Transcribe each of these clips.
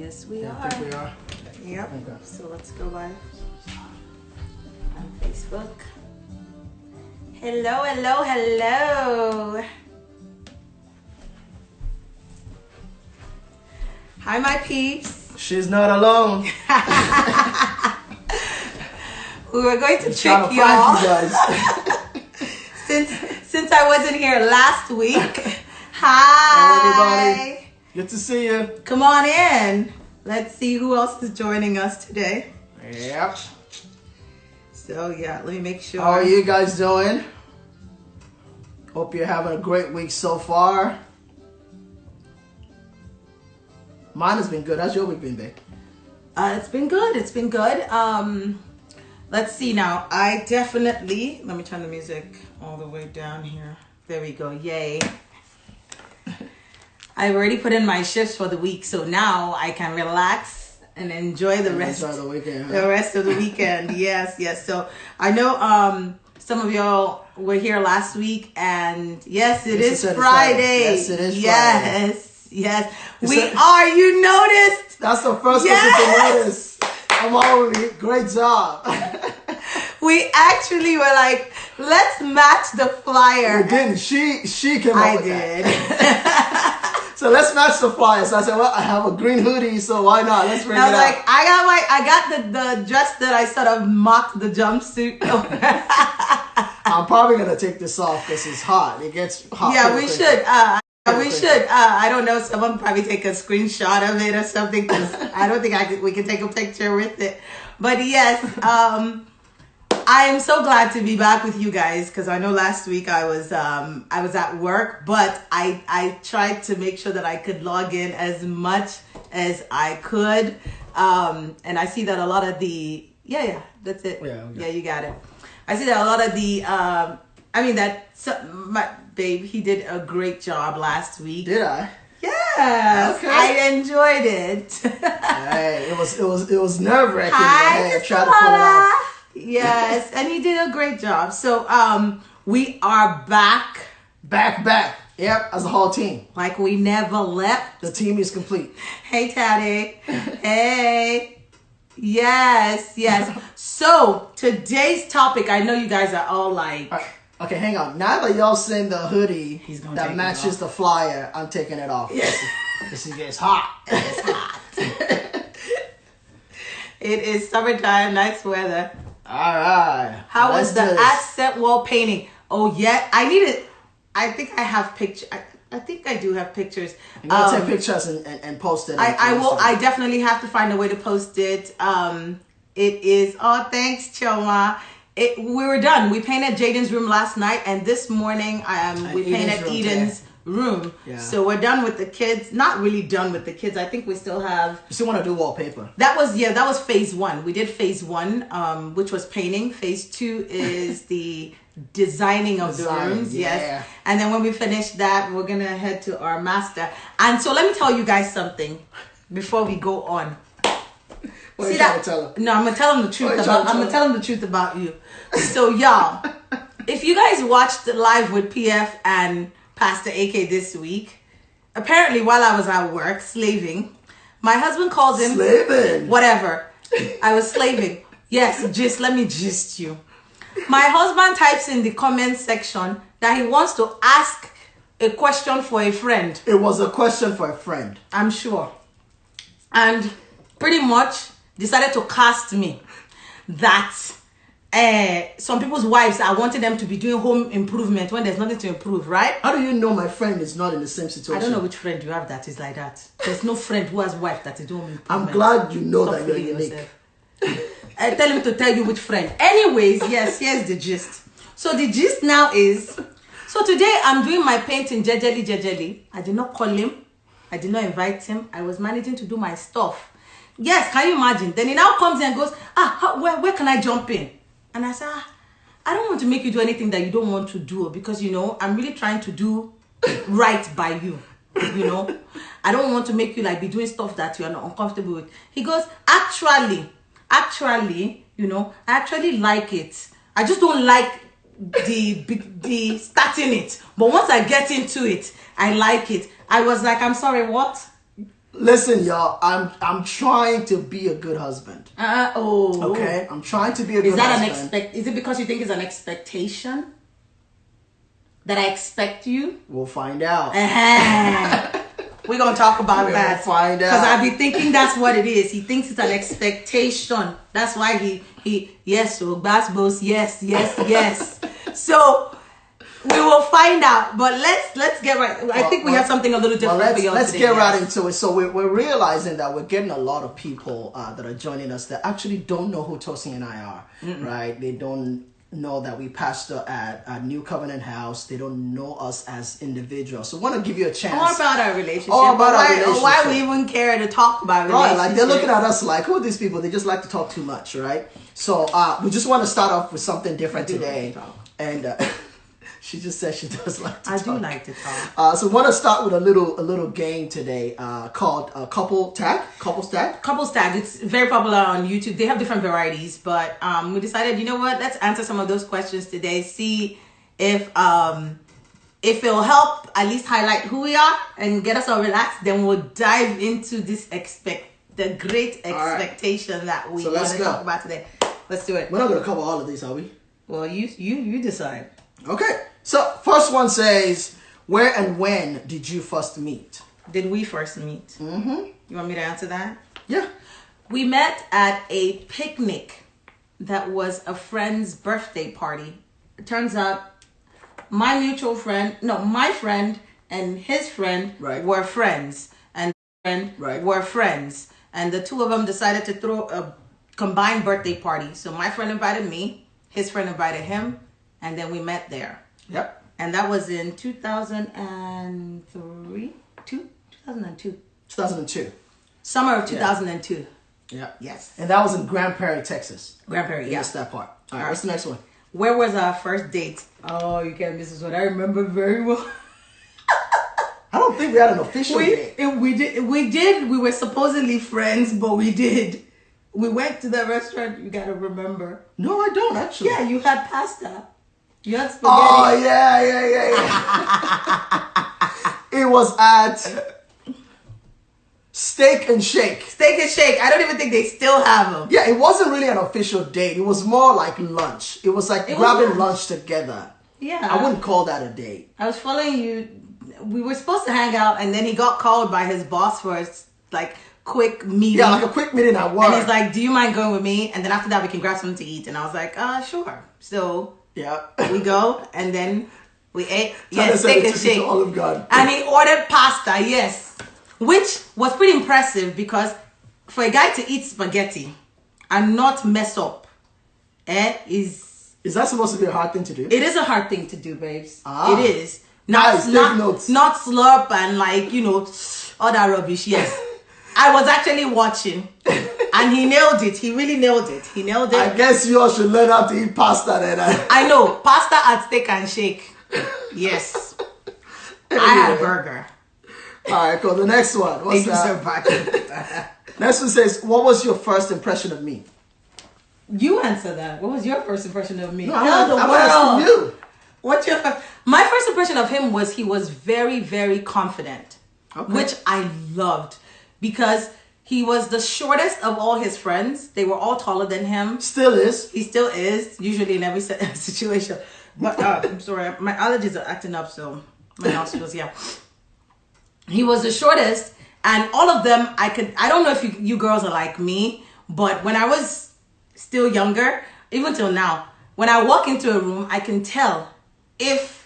Yes, we I are. think we are. Yep. Okay. So let's go live on Facebook. Hello, hello, hello. Hi, my peeps. She's not alone. We were going to Just trying trick to find y'all you guys. since I wasn't here last week. Hi. Hey, everybody. Good to see you. Come on in. Let's see who else is joining us today. Yep. So yeah, let me make sure. How are you guys doing? Hope you're having a great week so far. Mine has been good. How's your week been, babe? It's been good. It's been good. Let's see now. I definitely, let me turn the music all the way down here. There we go. Yay. I've already put in my shifts for the week, so now I can relax and enjoy the rest. Enjoy the weekend. The rest of the weekend. Yes, yes. So I know some of y'all were here last week, and yes, it is Friday. Yes, it is Friday. Yes, yes. We are. You noticed? That's the first person to notice. I'm already. Great job. We actually were like, let's match the flyer. We didn't. She came up with did. that. So let's match the flyer. So I said, well, I have a green hoodie, so why not? Let's bring it I was out. like, I got the dress that I sort of mocked the jumpsuit. I'm probably gonna take this off because it's hot. It gets hot. Yeah, we should. We should. I don't know. Someone probably take a screenshot of it or something, because I don't think we can take a picture with it. But yes, I am so glad to be back with you guys, because I know last week I was at work, but I tried to make sure that I could log in as much as I could, and I see that a lot of the that's it. Yeah, you got it. I see that a lot of the my babe, he did a great job last week. Did I? Yes, Okay. I enjoyed it. Hey, it was nerve wracking. Hi, I tried to pull it off. Yes, and he did a great job. So we are back Back. Yep, as a whole team. like we never left. The team is complete. Hey, Taddy. Hey. Yes. So today's topic, I know you guys are all like, All right. Okay, hang on. Now that y'all seen the hoodie He's gonna that take it matches off. the flyer, I'm taking it off. Yes. This gets hot. It's hot. It is summertime, nice weather. All right. How Let's was the do this. accent wall painting? Oh, yeah. I think I have pictures. I think I do have pictures. I'm gonna take pictures and post it. I will. Instagram. I definitely have to find a way to post it. It is. Oh, thanks, Choma. We were done. We painted Jaden's room last night, and this morning, we painted room Eden's room. Yeah. So we're done with the kids. Not really done with the kids. I think we still have. You still want to do wallpaper? That was phase 1. We did phase 1, which was painting. Phase 2 is the designing of the rooms. Yeah. Yes. And then when we finish that, we're gonna head to our master. And so let me tell you guys something before we go on. What are you trying to tell him? No, I'm gonna tell him the truth What are you about. trying to I'm gonna tell him the truth about you. So y'all, if you guys watched the live with PF and Pastor AK this week, apparently while I was at work slaving, my husband calls him Slaving. whatever. I was slaving. Yes, let me gist you. My husband types in the comment section that he wants to ask a question for a friend. It was a question for a friend. I'm sure. And pretty much decided to cast me that some people's wives, I wanted them to be doing home improvement when there's nothing to improve, right? How do you know my friend is not in the same situation? I don't know which friend you have that is like that. There's no friend who has wife that is doing home improvement. I'm glad you know Stop that you're fooling unique. yourself. I tell him to tell you which friend. Anyways, yes, here's the gist. So the gist now is, so today I'm doing my painting jejely. I did not call him. I did not invite him. I was managing to do my stuff. Yes, can you imagine? Then he now comes and goes, where can I jump in? And I said, I don't want to make you do anything that you don't want to do, because, I'm really trying to do right by you. I don't want to make you like be doing stuff that you are not uncomfortable with. He goes, actually, I actually like it. I just don't like the starting it. But once I get into it, I like it. I was like, I'm sorry, what? Listen, y'all. I'm trying to be a good husband. Okay, I'm trying to be a good husband. Is it because you think it's an expectation that I expect you? We'll find out. We're gonna talk about that. We'll find out. Because I be thinking that's what it is. He thinks it's an expectation. That's why he yes, so Basbos, yes. So we will find out. But let's get right. I think we have something a little different for y'all let's today. get right into it. So we're realizing that we're getting a lot of people that are joining us that actually don't know who Tosin and I are, right? They don't know that we pastor at New Covenant House. They don't know us as individuals. So I want to give you a chance. All about our relationship. Why we even care to talk about right, relationships? like they're looking at us like, who are these people? They just like to talk too much, right? So we just want to start off with something different today. And she just said she does like to talk. I do like to talk. So we want to start with a little game today called Couples Tag. Couples Tag. It's very popular on YouTube. They have different varieties, but we decided, you know what? Let's answer some of those questions today. See if it'll help at least highlight who we are and get us all relaxed. Then we'll dive into the great expectation that we want to talk about today. Let's do it. We're not going to cover all of these, are we? Well, you decide. Okay. So first one says, where and when did you first meet? Did we first meet? Mm-hmm. You want me to answer that? Yeah. We met at a picnic that was a friend's birthday party. It turns out my friend and his friend were friends. Were friends. And the two of them decided to throw a combined birthday party. So my friend invited me, his friend invited him, and then we met there. Yep. And that was in 2003? 2002. 2002. Summer of 2002. Yeah. Yes. And that was in Grand Prairie, Texas. Grand Prairie, yeah. Missed that part. All right, what's the next one? Where was our first date? Oh, you can't miss this one. I remember very well. I don't think we had an official date. We did. We were supposedly friends, but we did. We went to the restaurant. You gotta remember. No, I don't actually. Yeah, you had pasta. You had spaghetti. Oh yeah. It was at Steak and Shake. Steak and Shake. I don't even think they still have them. Yeah, it wasn't really an official date. It was more like lunch. It was like grabbing lunch together. Yeah. I wouldn't call that a date. I was following you. We were supposed to hang out, and then he got called by his boss for a quick meeting. Yeah, like a quick meeting at work. And he's like, do you mind going with me? And then after that, we can grab something to eat. And I was like, sure. So we go, and then we ate. Yes, Steak and Shake. Olive Garden. And he ordered pasta, yes. Which was pretty impressive because for a guy to eat spaghetti and not mess up, is that supposed to be a hard thing to do? It is a hard thing to do, babes. Ah. It is. Not slurp and all that rubbish. Yes. I was actually watching and he nailed it. He really nailed it. I guess you all should learn how to eat pasta then. I know. Pasta at Steak and Shake. Yes. Anyway. I had a burger. Alright, cool. The next one. What's that? Next one says, what was your first impression of me? You answer that. What was your first impression of me? No, I'm asking you. My first impression of him was he was very, very confident, which I loved because he was the shortest of all his friends. They were all taller than him. Still is. He still is, usually in every situation. But I'm sorry, my allergies are acting up, so my nostrils, yeah. He was the shortest, and all of them, I don't know if you girls are like me, but when I was still younger, even till now, when I walk into a room, I can tell if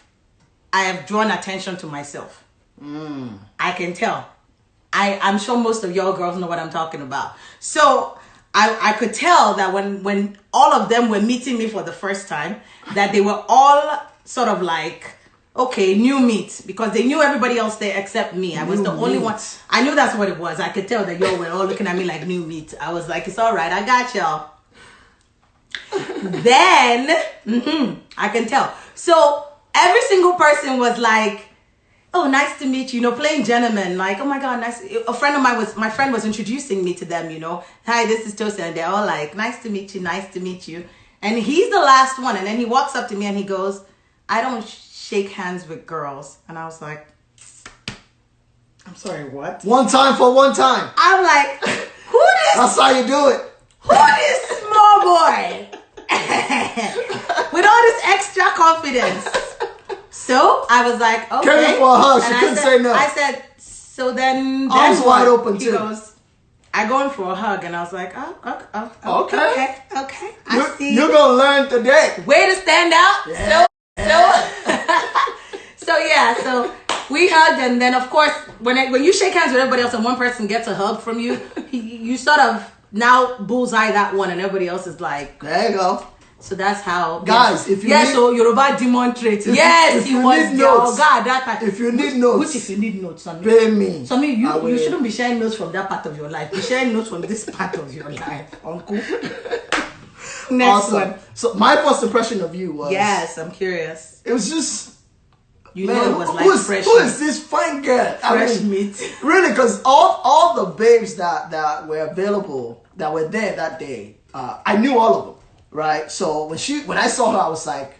I have drawn attention to myself. I can tell. I'm sure most of y'all girls know what I'm talking about. So I could tell that when all of them were meeting me for the first time, that they were all sort of like, okay, new meat, because they knew everybody else there except me. I was the only one. I knew that's what it was. I could tell that y'all were all looking at me like new meat. I was like, it's all right. I got y'all. Then, I can tell. So every single person was like, oh, nice to meet you, playing gentleman, like, oh my God, nice. A friend of mine my friend was introducing me to them, hi, this is Tosin, and they're all like, nice to meet you. And he's the last one. And then he walks up to me and he goes, I don't shake hands with girls. And I was like, I'm sorry, what? One time for one time. I'm like, who this? That's how you do it. Who this small boy? With all this extra confidence. So I was like, okay. Came in for a hug. She And couldn't said, say no. I said, so then Arms what? wide open, He too. goes, I go in for a hug, and I was like, oh, Okay. okay. I see. You're gonna learn today. Way to stand out. Yeah. So we hugged, and then of course when you shake hands with everybody else and one person gets a hug from you, you sort of now bullseye that one, and everybody else is like, There you go. so that's how. Guys, if you need- so Yoruba demon trait. Yes, if he you was. need Oh notes, God, that time. if you need notes, Which if you need notes, Sammy. pay me. Sammy, I will. you shouldn't be sharing notes from that part of your life. Be sharing notes from this part of your life, Uncle. Next Awesome. one. So my first impression of you was Yes, I'm curious. it was just You man, know it was like fresh who is this fine girl? fresh meat. Really, because all the babes that were available that were there that day, I knew all of them, right? So when I saw her, I was like,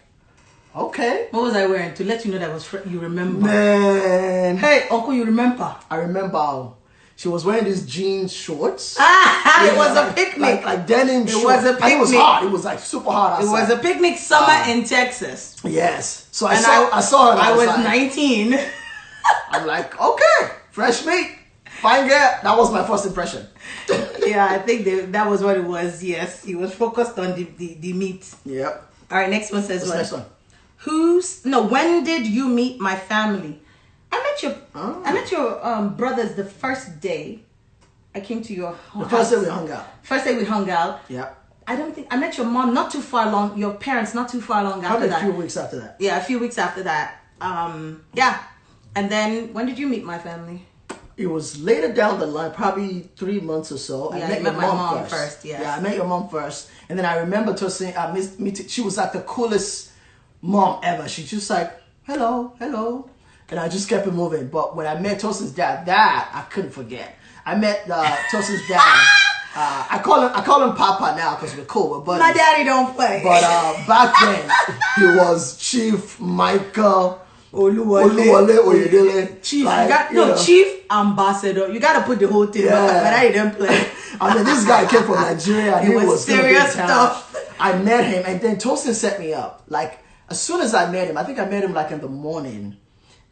okay, What was I wearing to let you know that was you remember? man. Hey, Uncle, you remember? I remember she was wearing these jeans shorts. It was a Like- picnic. like denim. It shorts. was a And it was picnic. hot. It was like super hot It outside. was a picnic summer in Texas. Yes. So I And saw her. And I was like, 19. I'm like, okay, fresh meat, fine girl. That was my first impression. Yeah, I think that was what it was. Yes, he was focused on the meat. Yep. All right, next one says What's what? the next one? When did you meet my family? Oh. I met your brothers the first day I came to your home. The first day we hung out. First day we hung out. Yep. I don't think I met your mom not too far long. Your parents not too far long after Probably a that. few weeks after that. Yeah, a few weeks after that. Yeah. And then when did you meet my family? It was later down the line, probably 3 months or so. Yeah, I met you your met my mom mom first. first, yes. Yeah, I met your mom first. And then I remember Tosin, meeting, she was like the coolest mom ever. She's just like, hello, hello. And I just kept it moving. But when I met Tosin's dad, that I couldn't forget. I met Tosin's dad. I call him Papa now because we're cool. We're buddies. My daddy don't play. But back then, he was Chief Michael Oluwole Oyedele. Chief, Like, you know. Chief Ambassador. You gotta put the whole thing on, but I didn't play. I mean, this guy came from Nigeria. And It he was was gonna be serious in town. stuff. I met him, and then Tosin set me up. Like, as soon as I met him, I think I met him like in the morning.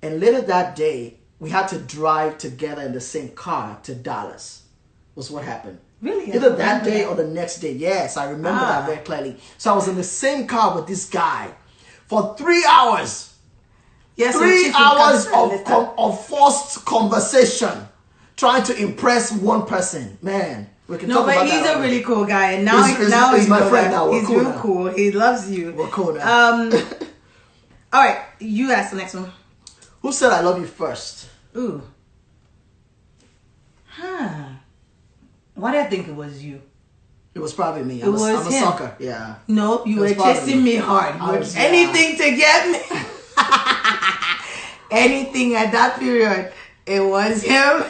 And later that day, we had to drive together in the same car to Dallas, was what happened. Really? Either that day or the next day. Yes, I remember that very clearly. So I was in the same car with this guy for 3 hours. Yes, so 3 Chief will come hours to later. of forced conversation, trying to impress one person. Man, we can No, talk about but that. he's a later. really cool guy, and now He's he's my friend now. We're He's cool real now. cool. He loves you. We're cool now. All right, you ask the next one. Who said I love you first? Ooh. Why did I think it was you? It was probably me. It I'm was a him. sucker. Yeah. No, you It were was probably chasing me hard. You I were was- anything to get me. Anything at that period. It was him.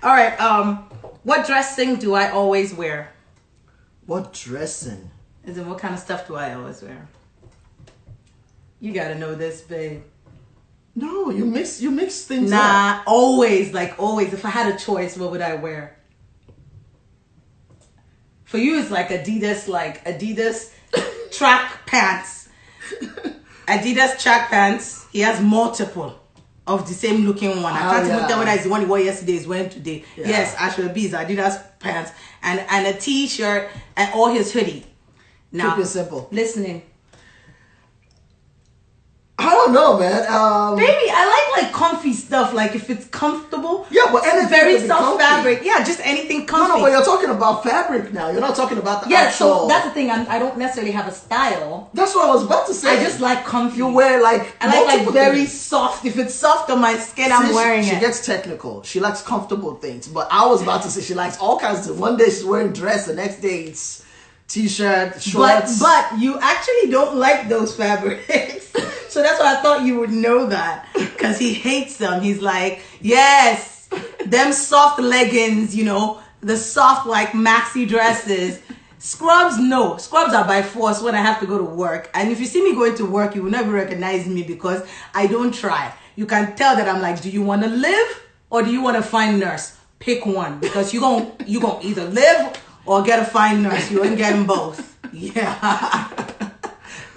All right. What dressing do I always wear? What dressing? As in, what kind of stuff do I always wear? You gotta know this, babe. No, you mix things up. Nah, always, like always. If I had a choice, what would I wear? For you, it's like Adidas track pants. Adidas track pants. He has multiple of the same looking one. I can't even tell whether it's the one he wore yesterday, is wearing today. Yeah. Yes, Ashwell B is Adidas pants and a t-shirt and all his hoodie. Now, Keep it simple. listening. I don't know, man. Baby, I like comfy stuff. Like if it's comfortable. Yeah, but anything very can be soft comfy. fabric. Yeah, just anything comfy. No, but you're talking about fabric now. You're not talking about the Yeah, actual. so that's the thing. I don't necessarily have a style. That's what I was about to say. I just like comfy. You wear like I like multiple very things. soft. If it's soft on my skin, I'm See, wearing she it. gets technical. She likes comfortable things. But I was about to say she likes all kinds of. One day she's wearing dress, the next day it's t-shirt, shorts. But you actually don't like those fabrics. So that's why I thought you would know that. Because he hates them. He's like, yes, them soft leggings, you know, the soft like maxi dresses. Scrubs, no. Scrubs are by force when I have to go to work. And if you see me going to work, you will never recognize me because I don't try. You can tell that I'm like, do you want to live or do you want to find nurse? Pick one, because you gon' either live or get a fine nurse. You ain't getting both. Yeah.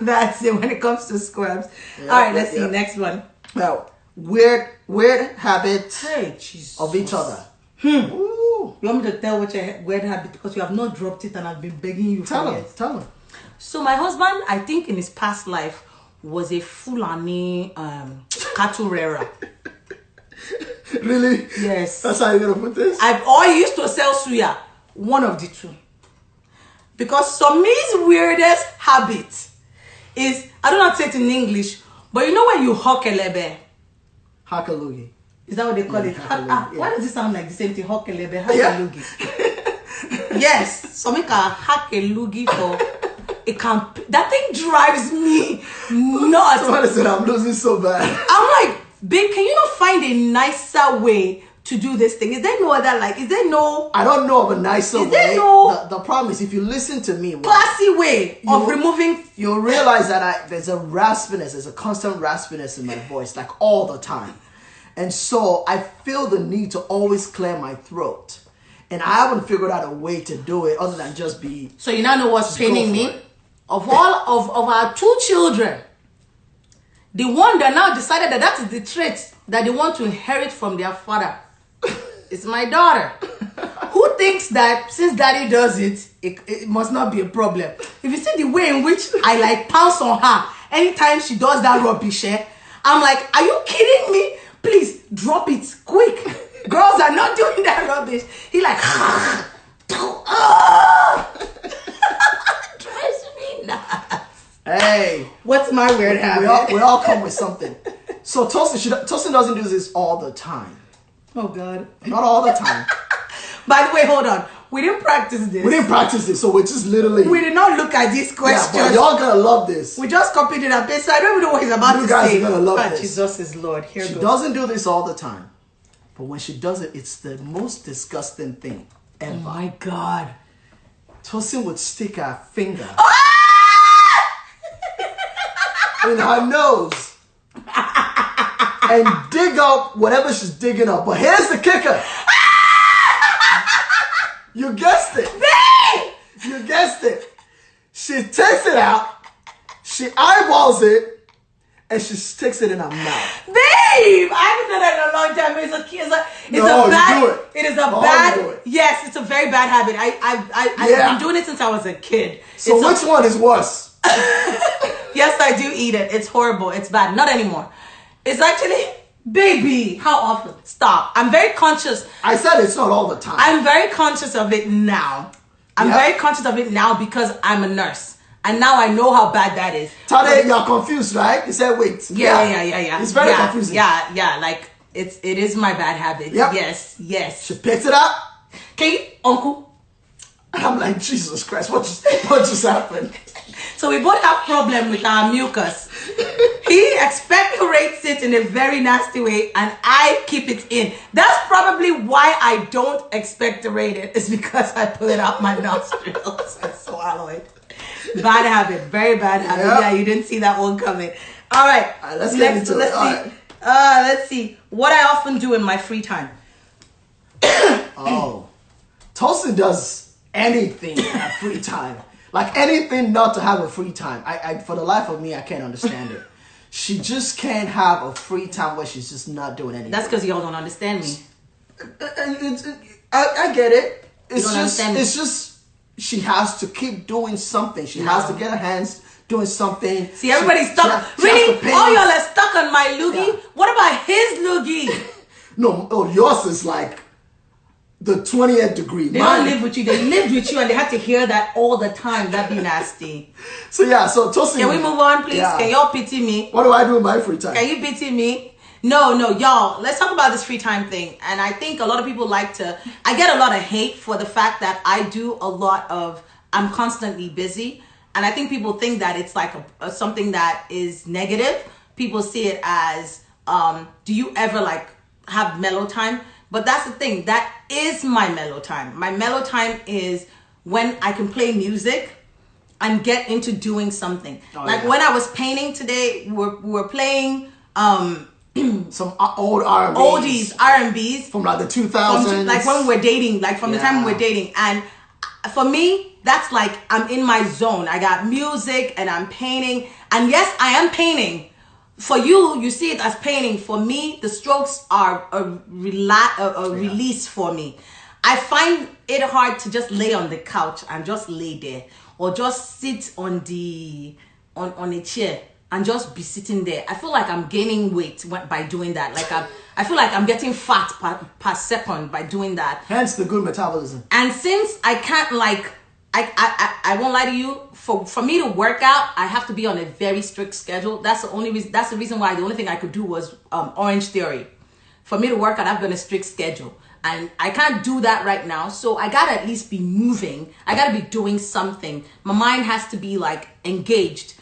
That's it when it comes to scrubs. All right, let's see. Next one. Now, weird habits Hey, Jesus. of each other. Ooh. Ooh. You want me to tell what your weird habit, because you have not dropped it and I've been begging you Tell for him. years. Tell him. So my husband, I think in his past life, was a Fulani cattle rearer. Really? Yes. That's how you're gonna put this? I used to sell suya. One of the two. Because Somi's weirdest habit is, I don't know how to say it in English, but you know when you hawk elebe? Hakalugi. Is that what they call it? Hakalugi, Why does it sound like the same thing? Hawk elebe, Yeah. hakalugi. Yes, Somi can hack a loogie for it can. That thing drives me nuts. Somebody said I'm losing so bad. I'm like, babe, can you not find a nicer way to do this thing? Is there no other, like, is there no I don't know of a nicer Is way. there no- The problem is if you listen to me, classy way of You- removing? you'll realize that there's a raspiness, there's a constant raspiness in my voice, like all the time. And so I feel the need to always clear my throat. And I haven't figured out a way to do it other than just be. So you now know what's Just paining go me? for it. Of all of our two children, the one that now decided that is the trait that they want to inherit from their father is my daughter. Who thinks that since daddy does it must not be a problem. If you see the way in which I like pounce on her anytime she does that rubbish, I'm like, are you kidding me? Please drop it quick. Girls are not doing that rubbish. He like, drives me nuts. Hey, What's my weird habit? we all come with something. So Tosin doesn't do this all the time. Oh God. Not all the time. By the way, hold on. We didn't practice this. We didn't practice this, so we're just literally. We did not look at these Yeah, questions. but y'all gonna love this. We just copied it and pasted. I don't even know what he's about You to guys say. are gonna love Ah, this. Jesus is Lord. Here She goes. doesn't do this all the time, but when she does it, it's the most disgusting thing Oh ever. my God. Tosin would stick her finger Ah! in her nose and dig up whatever she's digging up. But here's the kicker. You guessed it. Babe! You guessed it. She takes it out, she eyeballs it, and she sticks it in her mouth. Babe! I haven't done that in a long time. It's No, a you bad. do it. It is a Oh, bad. you do it. Yes, it's a very bad habit. I've Yeah. been doing it since I was a kid. So It's a- which one is worse? Yes, I do eat it. It's horrible. It's bad. Not anymore. It's actually, baby, how often? Stop. I'm very conscious. I said it's not all the time. I'm very conscious of it now. I'm Yeah. very conscious of it now because I'm a nurse. And now I know how bad that is. Tade, you're confused, right? You said wait. Yeah. It's very yeah, confusing. Yeah. Like, it is my bad habit. Yep. Yes. She picks it up. Can you, uncle? I'm like, Jesus Christ, what just happened? So we both have problem with our mucus. He expectorates it in a very nasty way and I keep it in. That's probably why I don't expectorate it. It's because I pull it out my nostrils and swallow it. Bad habit. Very bad habit. Yep. Yeah, you didn't see that one coming. All right. Let's get into it. Let's All see. right. Let's see. What I often do in my free time. Oh. Tosin does anything in her free time. Like anything not to have a free time. I for the life of me, I can't understand it. She just can't have a free time where she's just not doing anything. That's because y'all don't understand me. I get it. don't understand me. It's just she has to keep doing something. She has to get her hands doing something. See, everybody's stuck. She has to Really? paint. All y'all are stuck on my loogie? Yeah. What about his loogie? No, yours is like the 20th degree. They don't live with you. They lived with you and they had to hear that all the time. That'd be nasty. So yeah, so Tosin. Can we move on, please? Yeah. Can y'all pity me? What do I do in my free time? Can you pity me? No, y'all. Let's talk about this free time thing. And I think a lot of people I get a lot of hate for the fact that I do a lot of, I'm constantly busy. And I think people think that it's like something that is negative. People see it as, do you ever like have mellow time? But that's the thing. That is my mellow time. My mellow time is when I can play music and get into doing something. Oh, like yeah. when I was painting today, we were playing some old R&Bs. oldies, R&Bs. From like the 2000s. Like when we're dating, like from the time we're dating. And for me, that's like I'm in my zone. I got music and I'm painting. And yes, I am painting. For you, you see it as painting. For me, the strokes are a release for me. I find it hard to just lay on the couch and just lay there, or just sit on a chair and just be sitting there. I feel like I'm gaining weight by doing that. Like I feel like I'm getting fat per second by doing that. Hence the good metabolism. And since I can't I won't lie to you, for me to work out, I have to be on a very strict schedule. That's the only reason. That's the reason why the only thing I could do was Orange Theory. For me to work out, I've got a strict schedule. And I can't do that right now. So I gotta at least be moving. I gotta be doing something. My mind has to be like engaged.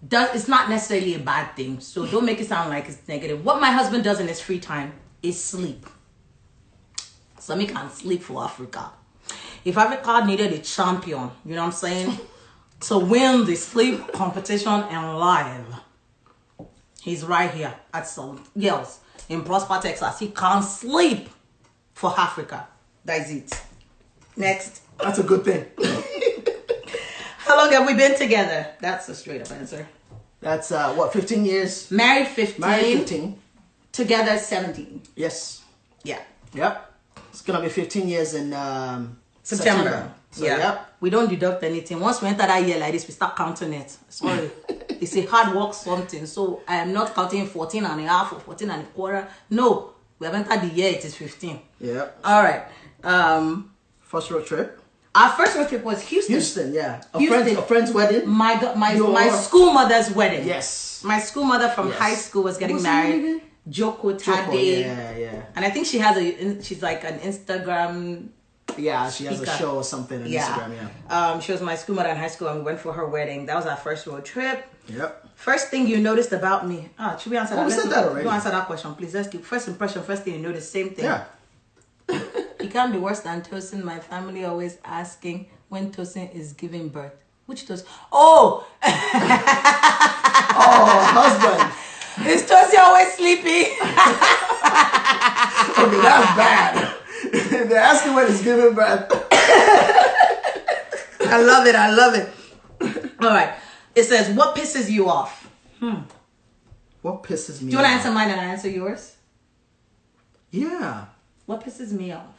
It's not necessarily a bad thing. So don't make it sound like it's negative. What my husband does in his free time is sleep. So me can't sleep for Africa. If Africa needed a champion, you know what I'm saying, to win the sleep competition in live, he's right here at some girls in Prosper, Texas. He can't sleep for Africa. That's it. Next. That's a good thing. How long have we been together? That's a straight up answer. That's 15 years? Married 15. Married 15. Together 17. Yes. Yeah. Yep. It's gonna be 15 years in September. So, yeah. Yep. We don't deduct anything. Once we enter that year like this, we start counting it. Sorry. It's a hard work something. So I am not counting 14 and a half or 14 and a quarter. No. We have entered the year, it is 15. Yep. All right. First road trip? Our first road trip was Houston. Houston, yeah. Houston. A friend's wedding? My school mother's wedding. Yes. My school mother from high school was getting married. Joko Tade. Yeah. And I think she's like an Instagram. Yeah, she has speaker. a show or something on Instagram, yeah. She was my school mother in high school and we went for her wedding. That was our first road trip. Yep. First thing you noticed about me. Should we answer that? We said that already. You answer that question, please. Let's keep first impression, first thing you notice, same thing. Yeah. You can't be worse than Tosin. My family always asking when Tosin is giving birth. Which Tosin? Oh! Oh, husband. Is Tosin always sleeping? Okay, that's bad. They're asking when he's giving birth. I love it. All right. It says, what pisses you off? What pisses me off? Do you want to answer mine and I answer yours? Yeah. What pisses me off?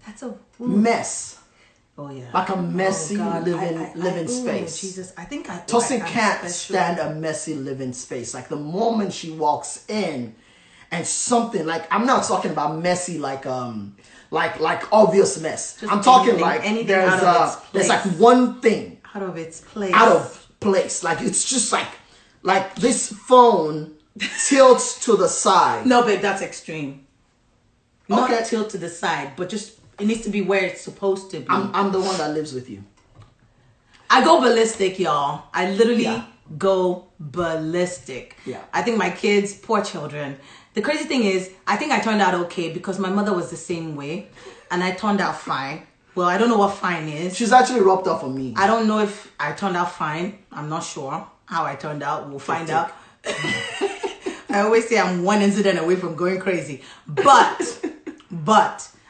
That's a mess. Oh yeah. Like a messy living oh, space. Jesus, I think Tosin can't stand a messy living space. Like the moment she walks in, and something like I'm not talking about messy like obvious mess. Just I'm talking anything there's like one thing out of its place. Out of place. Like it's just like this phone tilts to the side. No, babe, that's extreme. Not Okay. tilt to the side, but just it needs to be where it's supposed to be. I'm the one that lives with you. I go ballistic, y'all. I literally Yeah. go ballistic. Yeah. I think my kids, poor children. The crazy thing is, I think I turned out okay because my mother was the same way, and I turned out fine. Well, I don't know what fine is. She's actually rubbed off on me. I don't know if I turned out fine. I'm not sure how I turned out. We'll find out. I always say I'm one incident away from going crazy. But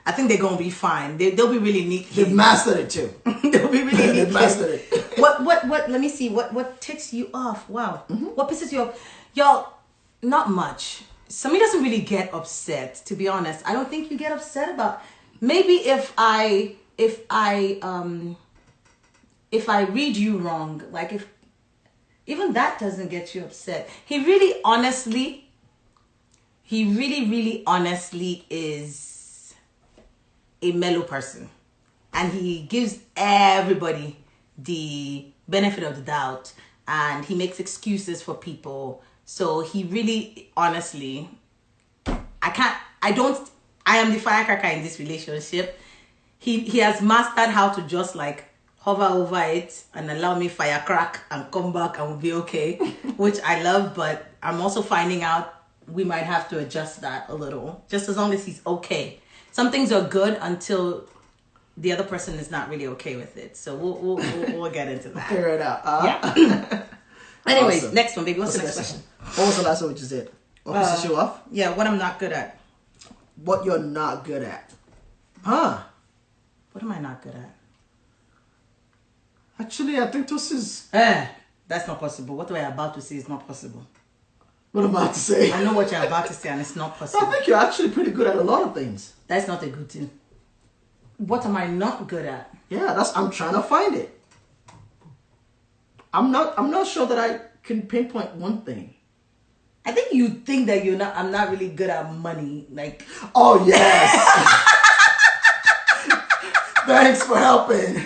I think they're going to be fine. They'll be really neat kids. They've mastered it too. They'll be really neat They've mastered kids. it. What, let me see. What ticks you off? Wow. What pisses you off? Y'all, not much. Sami doesn't really get upset, to be honest. I don't think you get upset about... Maybe if I read you wrong, like if even that doesn't get you upset. He really honestly is a mellow person, and he gives everybody the benefit of the doubt, and he makes excuses for people. So he really honestly, I am the firecracker in this relationship. He has mastered how to just like hover over it and allow me firecrack and come back and we'll be okay, which I love, but I'm also finding out we might have to adjust that a little, just as long as he's okay. Some things are good until the other person is not really okay with it. So we'll get into that. Figure it out. Yeah. Anyways, Awesome. next one, baby. What's the next question? What was the last one we just did? What pisses you off? Yeah, what I'm not good at. What you're not good at. Huh. What am I not good at? Actually, I think this is... That's not possible. What we're about to say is not possible. What I'm about to say. I know what you're about to say and it's not possible. I think you're actually pretty good at a lot of things. That's not a good thing. What am I not good at? Yeah, I'm trying to find it. I'm not sure that I can pinpoint one thing. I think you think that I'm not really good at money. Like, oh yes. Thanks for helping.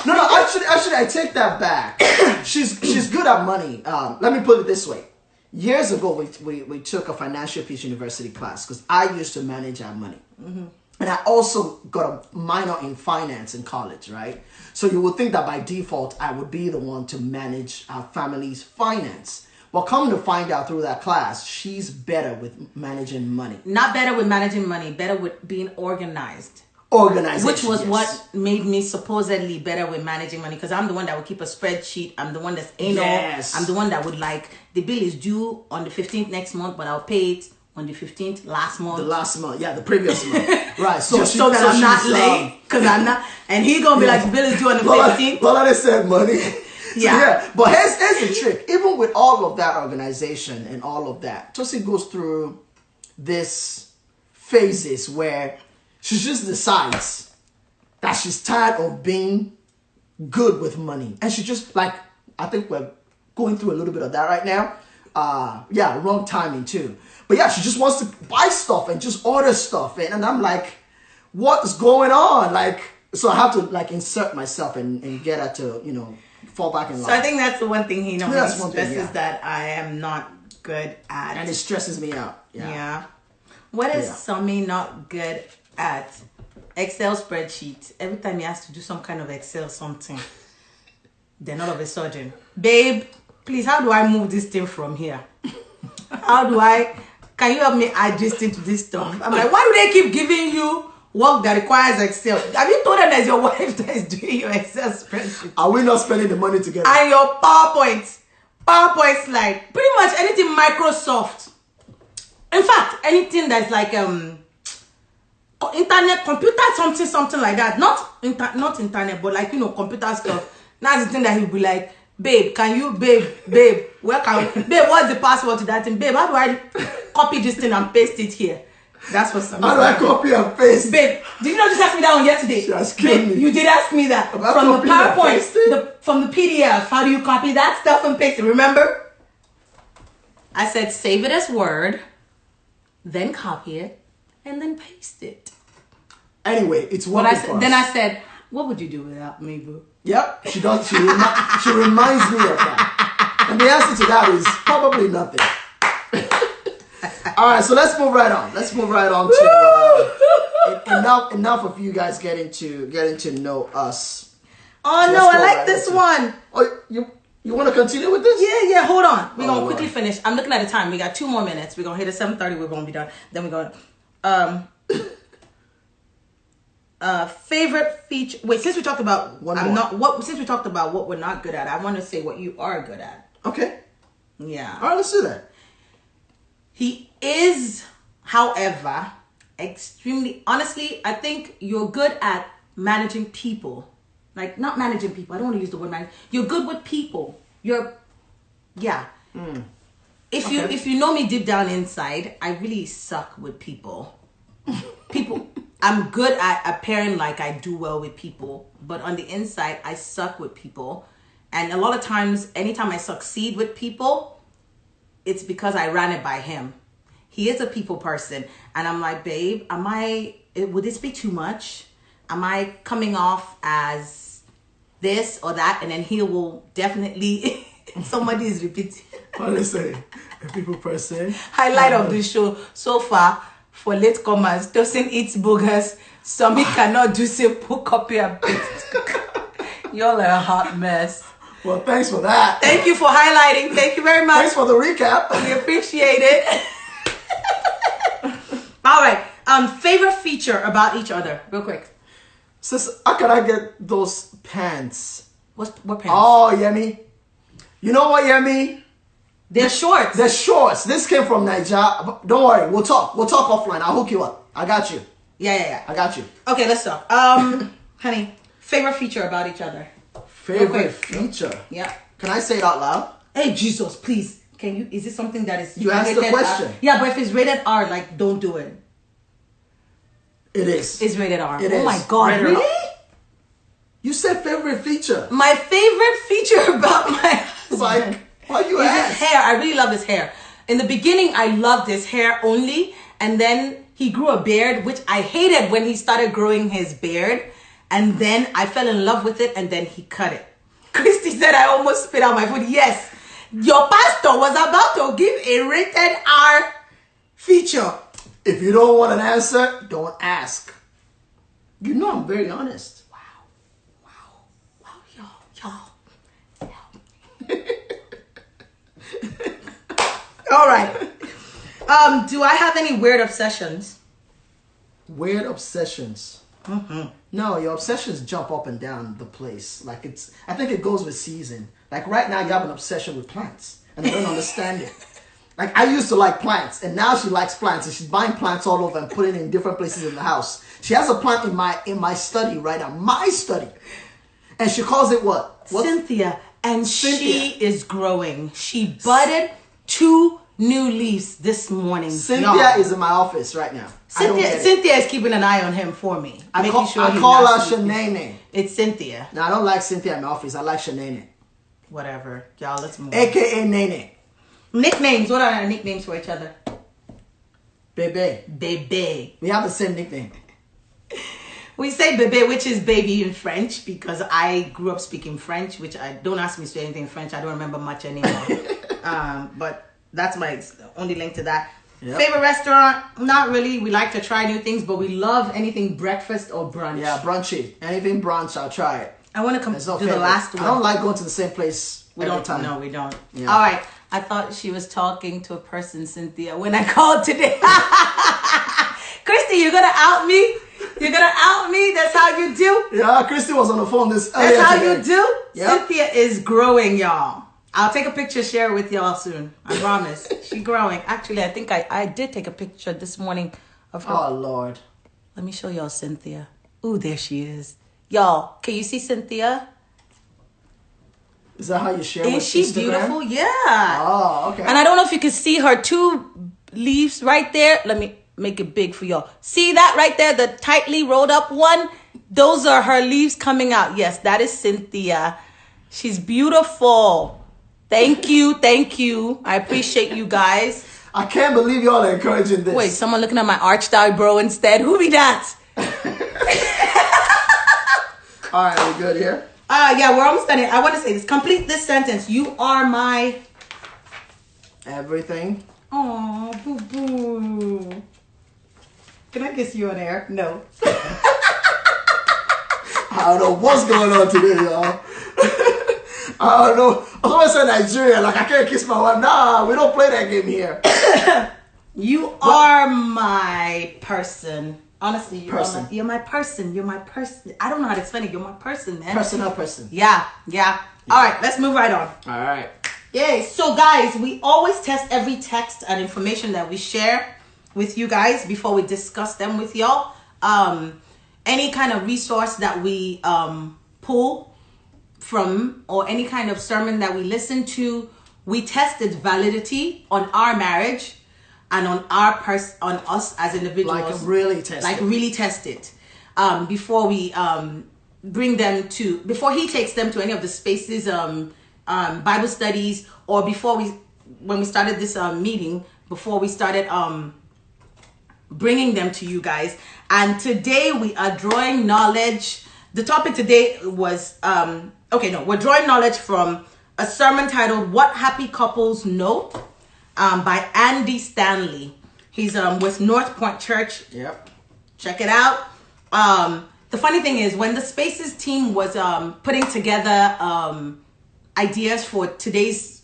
No, actually, I take that back. She's good at money. Let me put it this way. Years ago, we took a financial peace university class because I used to manage our money. Mm-hmm. And I also got a minor in finance in college, right? So you would think that by default, I would be the one to manage our family's finance. Well, come to find out through that class, she's better with managing money. Not better with managing money, better with being organized. Organization, which was yes. what made me supposedly better with managing money, because I'm the one that would keep a spreadsheet. I'm the one that's anal. Yes. I'm the one that would the bill is due on the 15th next month, but I'll pay it on the 15th last month. The last month, yeah, the previous month. Right, so so that I'm not late, because I'm not, and he's going to be like, the bill is due on the 15th. Well, I said money. Yeah. So, but here's the trick. Even with all of that organization and all of that, Tosi goes through this phases where she just decides that she's tired of being good with money. And she just I think we're going through a little bit of that right now. Wrong timing too. But yeah, she just wants to buy stuff and just order stuff. And I'm like, what is going on? So I have to insert myself and get her to, fall back in line. So I think that's the one thing he normally stresses, yeah. that I am not good at. And it stresses me out. Yeah. What is Sammy not good at? Excel spreadsheet. Every time he has to do some kind of Excel something, then all of a sudden, babe, please, how do I move this thing from here? Can you help me add this thing to this stuff? I'm like, why do they keep giving you work that requires Excel? Have you told them there's your wife that is doing your Excel spreadsheet? Are we not spending the money together? And your PowerPoint slide, pretty much anything Microsoft. In fact, anything that's internet, computer, something like that. Not internet, but computer stuff. That's the thing that he'll be like, babe, what's the password to that thing? Babe, how do I copy this thing and paste it here? That's what something. How do I copy and paste? Babe, did you not just ask me that one yesterday? She has killed me. You did ask me that. About From the copying and PowerPoint, from the PDF. How do you copy that stuff and paste it? Remember? I said save it as Word, then copy it, and then paste it. Anyway, it's working for us. Then I said, what would you do without me, boo? Yep, she does. She reminds me of that. And the answer to that is probably nothing. All right, so let's move right on. To enough of you guys getting to know us. Oh no, I like this one. Oh, you want to continue with this? Yeah. Hold on. We're gonna quickly finish. I'm looking at the time. We got 2 more minutes. We're gonna hit at 7:30. We're gonna be done. Then we're gonna favorite feature. Wait, since we talked about since we talked about what we're not good at, I want to say what you are good at. Okay. Yeah. All right, let's do that. He is, however, extremely, honestly, I think you're good at managing people. Not managing people. I don't want to use the word manage. You're good with people. If you know me deep down inside, I really suck with people. I'm good at appearing like I do well with people, but on the inside, I suck with people. And a lot of times, anytime I succeed with people, it's because I ran it by him. He is a people person. And I'm like, babe, would this be too much? Am I coming off as this or that? And then he will definitely, somebody is repeating. Honestly, a people person. Highlight of the show so far, for latecomers, Tosin eats boogers. Sammy cannot do simple copy and paste. Y'all are a hot mess. Well, thanks for that. Thank you for highlighting. Thank you very much. Thanks for the recap. We appreciate it. All right. Favorite feature about each other, real quick. Sis, how can I get those pants? What pants? Oh, Yemi. You know what, Yemi? They're shorts. They're shorts. This came from Nigeria. Don't worry, we'll talk. We'll talk offline. I'll hook you up. I got you. Yeah. I got you. Okay, let's talk. Honey, favorite feature about each other. Favorite Okay. feature? Yeah. Can I say it out loud? Hey, Jesus, please. Can you? Is it something that is? You asked the rated question. R? Yeah, but if it's rated R, like, don't do it. It is. It's rated R. It oh is. my God, Rated really? R. You said favorite feature. My favorite feature about my husband Like, why you is his ask? hair. I really love his hair. In the beginning, I loved his hair only, and then he grew a beard, which I hated when he started growing his beard, and then I fell in love with it, and then he cut it. Christy said I almost spit out my food. Yes, your pastor was about to give a rated R feature. If you don't want an answer, don't ask. You know I'm very honest. Wow, y'all. All right. Do I have any weird obsessions? Weird obsessions. Mm-hmm. No, your obsessions jump up and down the place. Like I think it goes with season. Like right now, you have an obsession with plants, and I don't understand it. Like I used to like plants, and now she likes plants, and she's buying plants all over and putting it in different places in the house. She has a plant in my study right now, my study, and she calls it what? Cynthia, and she Cynthia. is growing. She budded 2 new leaves this morning. Cynthia y'all. is in my office right now. I don't get it. Cynthia is keeping an eye on him for me, I making sure call he's her not sleeping. Shanae. It's Cynthia. No, I don't like Cynthia in my office. I like Shanae. Whatever, y'all. Let's move. on. AKA Nene. Nicknames. What are our nicknames for each other? Bebe. Bebe. We have the same nickname. We say bebe, which is baby in French, because I grew up speaking French, which I don't ask me to say anything in French. I don't remember much anymore. But that's my only link to that. Yep. Favorite restaurant? Not really. We like to try new things, but we love anything breakfast or brunch. Yeah, brunchy. Anything brunch, I'll try it. I want to come There's no to the favorite. last one. I don't like going to the same place We every don't. time. No, we don't. Yeah. All right. I thought she was talking to a person, Cynthia, when I called today. Christy, you're gonna out me? You're gonna out me? That's how you do? Yeah, Christy was on the phone this That's earlier how today. you do? Yep. Cynthia is growing, y'all. I'll take a picture, share it with y'all soon. I promise. She's growing. Actually, I think I did take a picture this morning of her. Oh, Lord. Let me show y'all Cynthia. Ooh, there she is. Y'all, can you see Cynthia? Is that how you share Is with she Instagram? beautiful? Yeah. Oh, okay. And I don't know if you can see her 2 leaves right there. Let me make it big for y'all. See that right there? The tightly rolled up one? Those are her leaves coming out. Yes, that is Cynthia. She's beautiful. Thank you. Thank you. I appreciate you guys. I can't believe y'all are encouraging this. Wait, someone looking at my arched eyebrow instead. Who be that? All right, we good here? Yeah, we're almost done here. I want to say this. Complete this sentence. You are my... Everything. Oh, boo boo. Can I kiss you on air? No. I don't know what's going on today, y'all. I don't know. I always say Nigeria, like I can't kiss my wife. Nah, we don't play that game here. You are my person. Honestly, Person. You're my person. You're my person. I don't know how to explain it. You're my person, man. Personal person. Yeah. All right, let's move right on. All right. Yay. So, guys, we always test every text and information that we share with you guys before we discuss them with y'all. Any kind of resource that we pull from or any kind of sermon that we listen to, we test its validity on our marriage and on on us as individuals. Like really test Like it. really test it before we bring them to, before he takes them to any of the spaces, Bible studies, or when we started this meeting, before we started bringing them to you guys. And today we are drawing knowledge. The topic today was, we're drawing knowledge from a sermon titled What Happy Couples Know by Andy Stanley. He's with North Point Church. Yep. Check it out. The funny thing is, when the Spaces team was putting together ideas for today's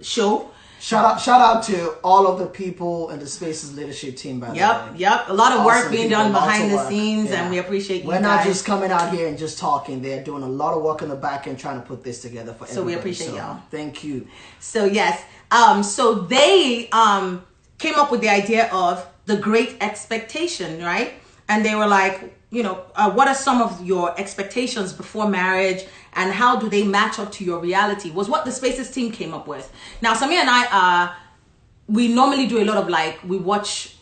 show, Shout out to all of the people in the Spaces leadership team, by the way. Yep. A lot of work Awesome being people, done lots behind of the work. scenes, Yeah. and we appreciate you We're guys. not just coming out here and just talking. They're doing a lot of work in the back end trying to put this together for everybody. So we appreciate y'all. Thank you. So yes, so they came up with the idea of the Great Expectation, right? And they were like, what are some of your expectations before marriage, and how do they match up to your reality? Was what the Spaces team came up with. Now, Samir and I, we normally do a lot of we watch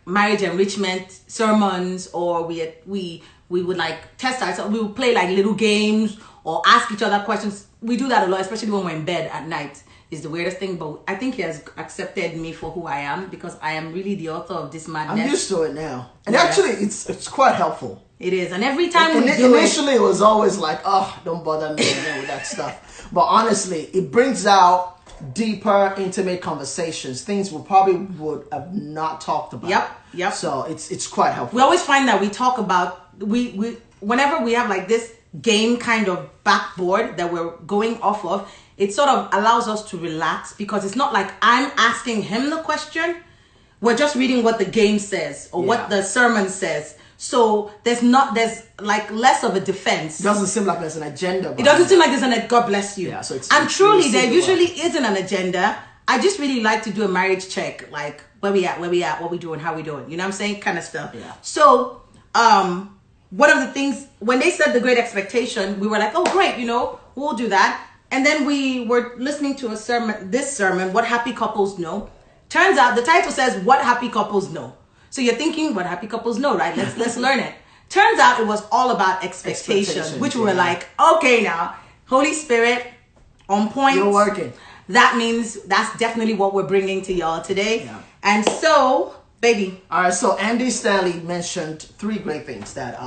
marriage enrichment sermons, or we would test ourselves. We would play little games or ask each other questions. We do that a lot, especially when we're in bed at night. Is the weirdest thing, but I think he has accepted me for who I am, because I am really the author of this madness. I'm used to it now, and actually, it's quite helpful. It is, and every time we do initially, it was always don't bother me again with that stuff. But honestly, it brings out deeper, intimate conversations, things we probably would have not talked about. Yep. So it's quite helpful. We always find that we talk about we whenever we have this game kind of backboard that we're going off of. It sort of allows us to relax, because it's not like I'm asking him the question. We're just reading what the game says or what the sermon says. So there's less of a defense. It doesn't seem like there's an agenda. It doesn't seem like there's an God bless you. Yeah, so it's truly there usually isn't an agenda. I just really like to do a marriage check, where we at, what we doing, how we doing. You know what I'm saying? Kind of stuff. Yeah. So one of the things, when they said the Great Expectation, we were like, oh great, we'll do that. And then we were listening to this sermon, What Happy Couples Know. Turns out the title says What Happy Couples Know. So you're thinking, what happy couples know, right? Let's learn it. Turns out it was all about expectation, which we were like, okay now, Holy Spirit, on point. You're working. That means that's definitely what we're bringing to y'all today. Yeah. And so, baby. All right, so Andy Stanley mentioned 3 great things that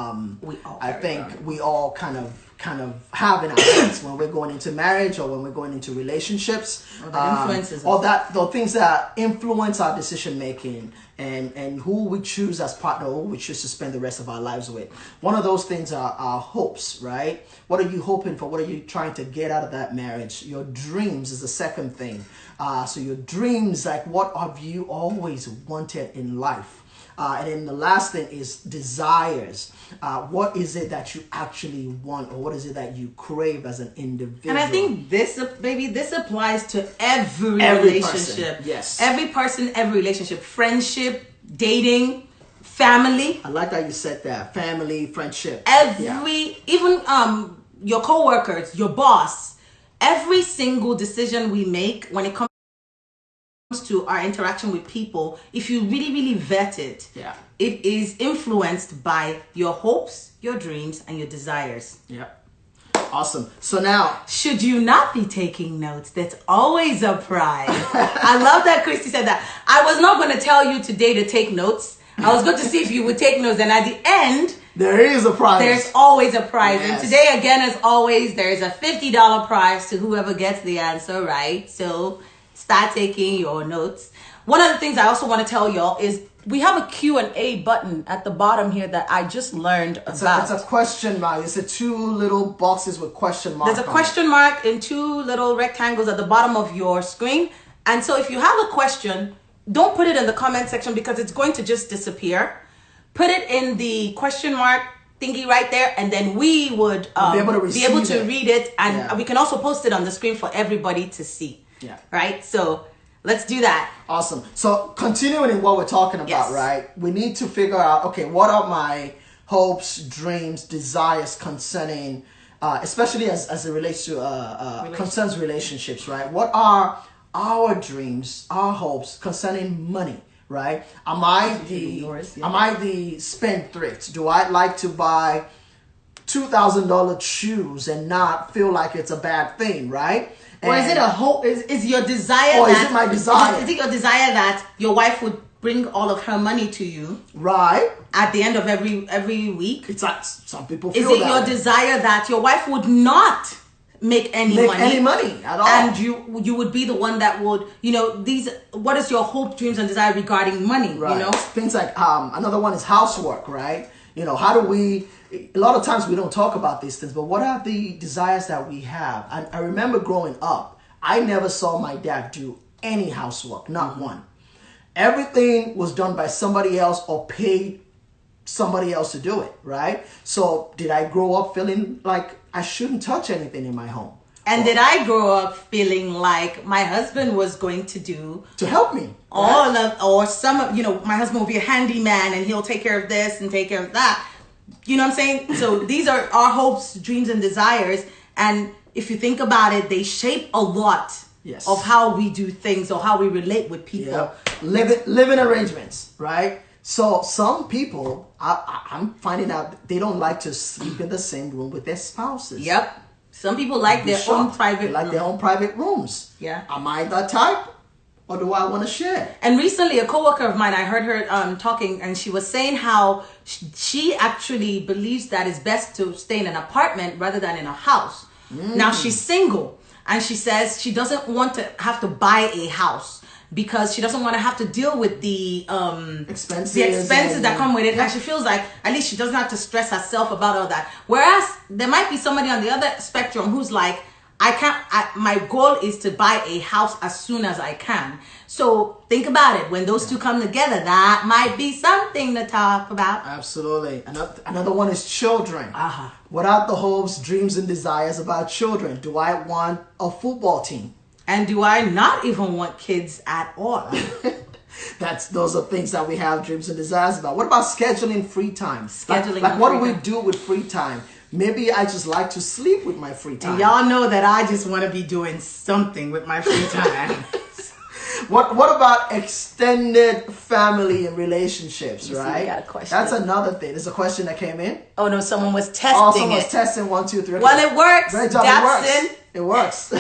we all kind of have in our heads when we're going into marriage or when we're going into relationships. The things that influence our decision making and who we choose as partner, who we choose to spend the rest of our lives with. One of those things are our hopes, right? What are you hoping for? What are you trying to get out of that marriage? Your dreams is the second thing. So your dreams, what have you always wanted in life? And then the last thing is desires. What is it that you actually want, or what is it that you crave as an individual? And I think this applies to every relationship. Person. Yes. Every person, every relationship. Friendship, dating, family. I like how you said that. Family, friendship. Even your coworkers, your boss. Every single decision we make when it comes to our interaction with people, if you really, really vet it, it is influenced by your hopes, your dreams, and your desires. Yeah. Awesome. So now, should you not be taking notes, that's always a prize. I love that Christy said that. I was not going to tell you today to take notes. I was going to see if you would take notes, and at the end, there is a prize. There's always a prize. Yes. And today, again, as always, there's a $50 prize to whoever gets the answer right. So start taking your notes. One of the things I also want to tell y'all is we have a Q&A button at the bottom here that I just learned about. It's a question mark. It's 2 little boxes with question marks. There's a question mark in 2 little rectangles at the bottom of your screen. And so if you have a question, don't put it in the comment section, because it's going to just disappear. Put it in the question mark thingy right there, and then we would be able to read it, and we can also post it on the screen for everybody to see. Yeah. Right? So let's do that. Awesome. So continuing in what we're talking about, right? We need to figure out, okay, what are my hopes, dreams, desires concerning, especially as it relates to concerns relationships, right? What are our dreams, our hopes concerning money, right? Am I the spendthrift? Do I like to buy $2,000 shoes and not feel like it's a bad thing, right? Or is it a hope? Is your desire? Or is it my desire? Is it your desire that your wife would bring all of her money to you, right, at the end of every week? It's like some people feel that. Is it your desire that your wife would not make any money at all, and you would be the one that would, what is your hope, dreams, and desire regarding money? Right. Things like another one is housework, right? How do we? A lot of times we don't talk about these things, but what are the desires that we have? And I remember growing up, I never saw my dad do any housework, not one. Everything was done by somebody else or paid somebody else to do it, right? So did I grow up feeling like I shouldn't touch anything in my home? And did I grow up feeling like my husband was going to do to help me all of, or some of, my husband will be a handyman and he'll take care of this and take care of that. You know what I'm saying? So these are our hopes, dreams, and desires. And if you think about it, they shape a lot of how we do things or how we relate with people. Yeah. Living arrangements, right? So some people, I'm finding out they don't like to sleep in the same room with their spouses. Yep. Some people like their own private They like their own private rooms. Yeah. Am I that type? Or do I want to share? And recently, a coworker of mine, I heard her talking, and she was saying how she actually believes that it's best to stay in an apartment rather than in a house. Now, she's single, and she says she doesn't want to have to buy a house because she doesn't want to have to deal with the expenses that come with it. And she feels like at least she doesn't have to stress herself about all that. Whereas there might be somebody on the other spectrum who's like, my goal is to buy a house as soon as I can. So think about it. When those two come together, that might be something to talk about. Absolutely. Another one is children. What are the hopes, dreams, and desires about children? Do I want a football team? And do I not even want kids at all? Those are things that we have dreams and desires about. What about scheduling free time? Scheduling like what do we do with free time? Maybe I just like to sleep with my free time. And y'all know that I just want to be doing something with my free time. What about extended family and relationships, right? See, question. That's another thing. There's a question that came in. Oh no, someone was testing someone was testing 1, 2, 3. Well, it works. Great job. It works.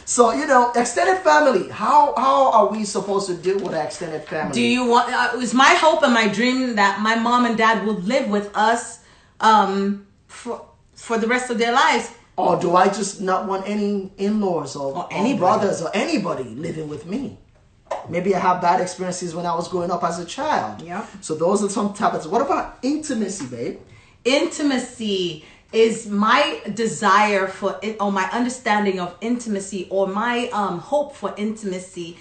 So, extended family. How are we supposed to deal with our extended family? Do you want? It was my hope and my dream that my mom and dad would live with us for the rest of their lives. Or do I just not want any in-laws or brothers or anybody living with me? Maybe I have bad experiences when I was growing up as a child. Yeah. So those are some topics. What about intimacy, babe? Intimacy is my desire for it, or my understanding of intimacy, or my hope for intimacy,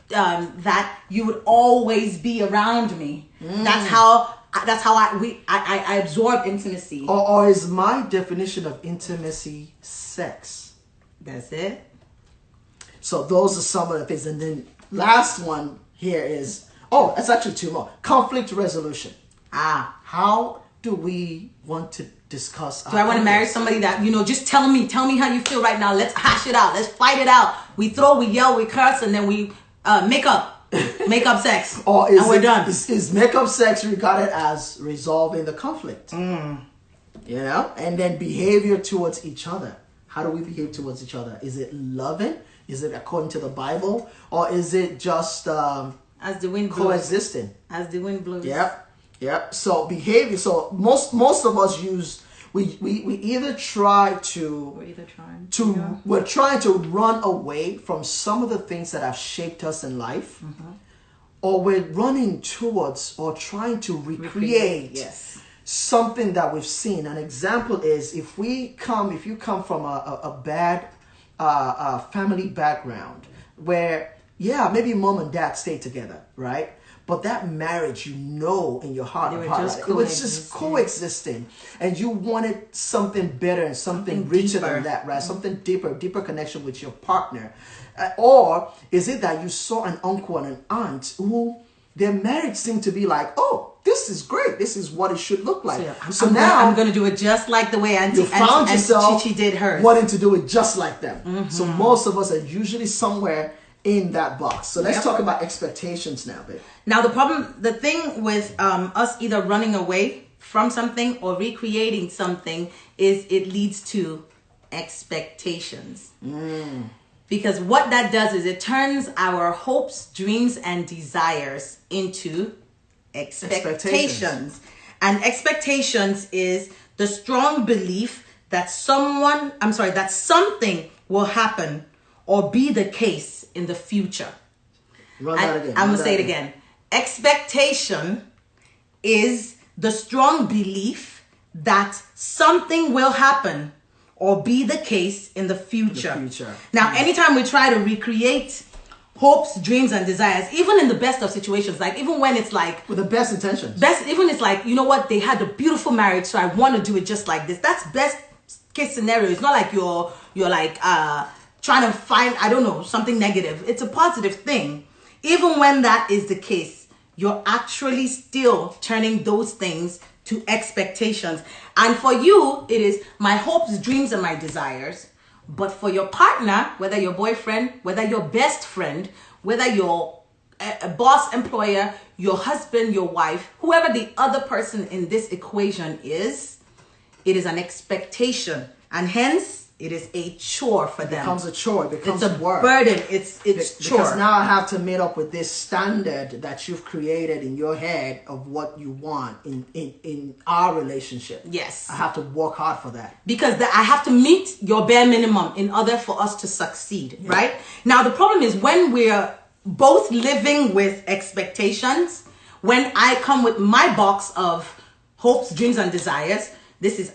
that you would always be around me. That's how I absorb intimacy. Or is my definition of intimacy sex? That's it. So those are some of the things. And then last one here is, it's actually two more. Conflict resolution. How do we want to discuss? Do I want to marry somebody that, just tell me how you feel right now. Let's hash it out. Let's fight it out. We yell, we curse, and then we make up sex. Or and we're done. Is make-up sex regarded as resolving the conflict? And then behavior towards each other. How do we behave towards each other? Is it loving? Is it according to the Bible? Or is it just as the wind blows? Coexisting? As the wind blows. Yep. So behavior. So most of us use. We're trying to run away from some of the things that have shaped us in life, or we're running towards or trying to recreate something that we've seen. An example is if you come from a bad family background where maybe mom and dad stay together, right? But that marriage, in your heart of hearts, it was just coexisting, and you wanted something better and something richer than that, right? Something deeper connection with your partner. Or is it that you saw an uncle and an aunt who their marriage seemed to be like, this is great. This is what it should look like. So now I'm going to do it just like the way Auntie Chichi did hers. Wanting to do it just like them. So most of us are usually somewhere in that box. So let's talk about expectations now, babe. Now the thing with us either running away from something or recreating something is it leads to expectations. Because what that does is it turns our hopes, dreams, and desires into expectations. And expectations is the strong belief that something will happen or be the case in the future. Run that again. I'm going to say it again. Expectation is the strong belief that something will happen or be the case in the future. Now, anytime we try to recreate hopes, dreams, and desires, even in the best of situations, like even when it's like with the best intentions. even it's like, you know what, they had a beautiful marriage, so I want to do it just like this. That's best case scenario. It's not like you're like trying to find, I don't know, something negative. It's a positive thing. Even when that is the case, you're actually still turning those things to expectations. And for you, it is my hopes, dreams, and my desires. But for your partner, whether your boyfriend, whether your best friend, whether your a boss, employer, your husband, your wife, whoever the other person in this equation is, it is an expectation. And hence, it is a chore for them. It becomes a chore. It becomes it's a work. burden. It's chore. Because now I have to meet up with this standard that you've created in your head of what you want in our relationship. Yes. I have to work hard for that. Because I have to meet your bare minimum in order for us to succeed, right? Now, the problem is when we're both living with expectations, when I come with my box of hopes, dreams, and desires, this is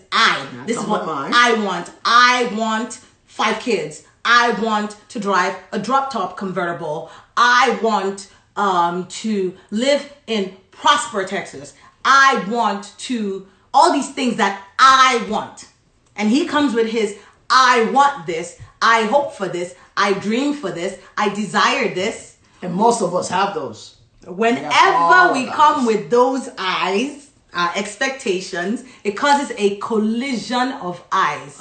this is what I want. I want 5 kids. I want to drive a drop-top convertible. I want to live in Prosper, Texas. I want to, all these things that I want. And he comes with his, I want this. I hope for this. I dream for this. I desire this. And most of us have those. Whenever we come with those eyes, expectations, it causes a collision of eyes.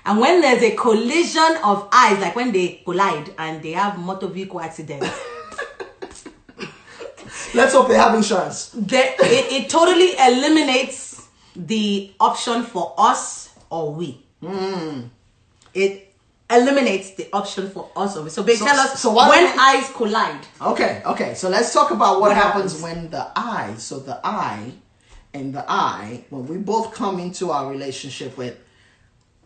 And when there's a collision of eyes, like when they collide and they have motor vehicle accident, let's hope they have insurance. It totally eliminates the option for us or we. It eliminates the option for us or we. So they tell us when eyes collide. Okay. So let's talk about what happens when the I, so the I and the I, when we both come into our relationship with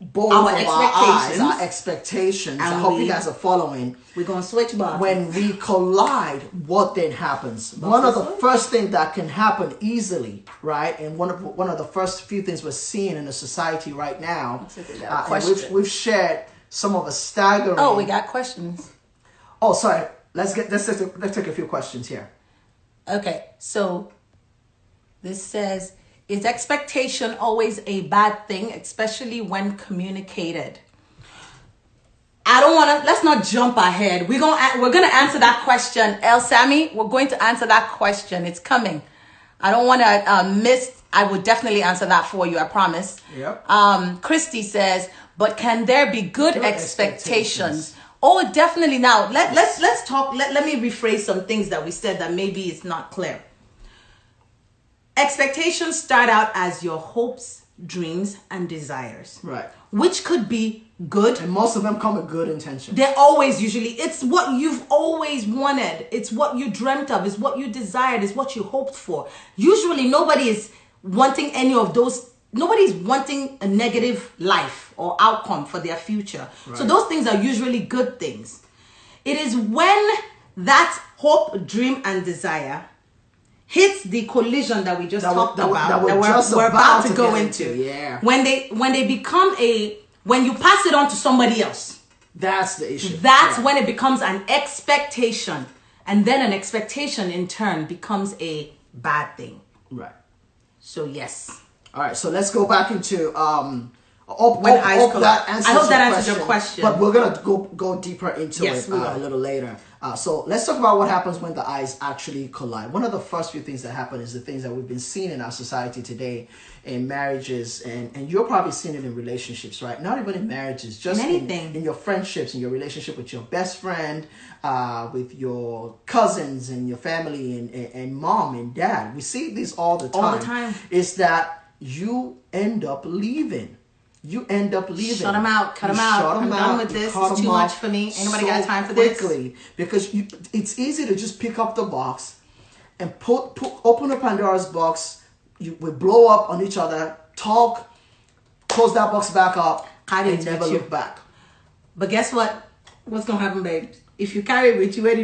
both our of expectations, our expectations. I hope you guys are following. We're going to switch back. When we collide, what then happens? One of the first things that can happen easily, right? And one of the first few things we're seeing in the society right now, we've shared some of the staggering. Oh, we got questions. Oh, sorry. Let's take a few questions here. Okay, so this says, is expectation always a bad thing, especially when communicated? I don't want to, let's not jump ahead. We're going to answer that question. El Sammy, we're going to answer that question. It's coming. I don't want to I would definitely answer that for you, I promise. Yep. Christy says, but can there be good expectations? Oh, definitely. Now, let's talk. Let me rephrase some things that we said that maybe it's not clear. Expectations start out as your hopes, dreams, and desires. Right. Which could be good. And most of them come with good intentions. They're always it's what you've always wanted. It's what you dreamt of. It's what you desired. It's what you hoped for. Usually nobody is wanting any of those. Nobody's wanting a negative life or outcome for their future. Right. So those things are usually good things. It is when that hope, dream, and desire hits the collision that we just talked about, that we're about to go into. Yeah. When they become when you pass it on to somebody else. That's the issue. That's when it becomes an expectation. And then an expectation in turn becomes a bad thing. Right. So yes. All right, so let's go back into I hope that answers your question. But we're gonna go deeper into it a little later. So let's talk about what happens when the eyes actually collide. One of the first few things that happen is the things that we've been seeing in our society today, in marriages, and you're probably seeing it in relationships, right? Not even in marriages, just in your friendships, in your relationship with your best friend, with your cousins and your family and mom and dad. We see this all the time. All the time. Is that you end up leaving. Shut them out. Cut them out. I'm done with this. It's too much for me. Anybody got time for this? Quickly, because it's easy to just pick up the box and open up Pandora's box. We blow up on each other, talk, close that box back up, and never look back. But guess what? What's going to happen, babe? If you carry it with you, where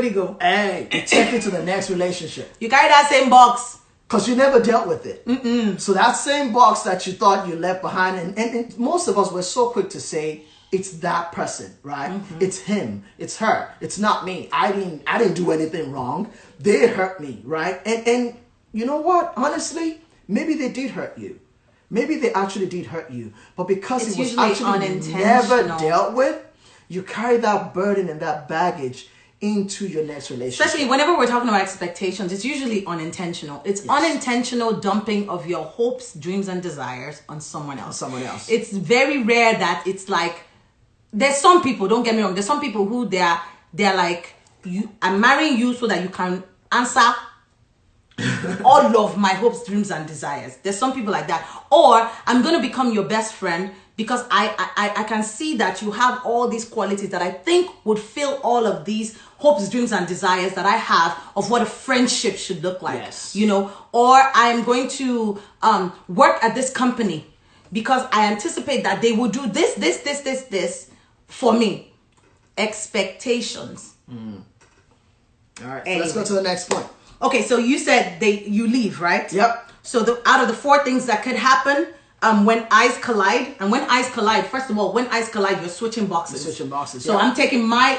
do you go? Hey, take it to the next relationship. You carry that same box. Because you never dealt with it. So that same box that you thought you left behind, and most of us were so quick to say, it's that person, right? It's him, it's her, it's not me. I didn't do anything wrong. They hurt me, right? And you know what? Honestly, maybe they did hurt you. Maybe they actually did hurt you. But because It's it was usually actually never unintentional. dealt with, you carry that burden and that baggage into your next relationship. Especially whenever we're talking about expectations, it's usually unintentional. It's unintentional dumping of your hopes, dreams, and desires on someone else. It's very rare that it's like, there's some people, don't get me wrong, there's some people who they're like, I'm marrying you so that you can answer all of my hopes, dreams, and desires. There's some people like that. Or I'm going to become your best friend because I can see that you have all these qualities that I think would fill all of these hopes, dreams, and desires that I have of what a friendship should look like. Yes. You know, or I'm going to work at this company because I anticipate that they will do this for me. Expectations. All right, Anyway. let's go to the next point. Okay, so you said you leave, right? Yep. So out of the 4 things that could happen when eyes collide, and when eyes collide, first of all, when eyes collide, you're switching boxes. So yeah. I'm taking my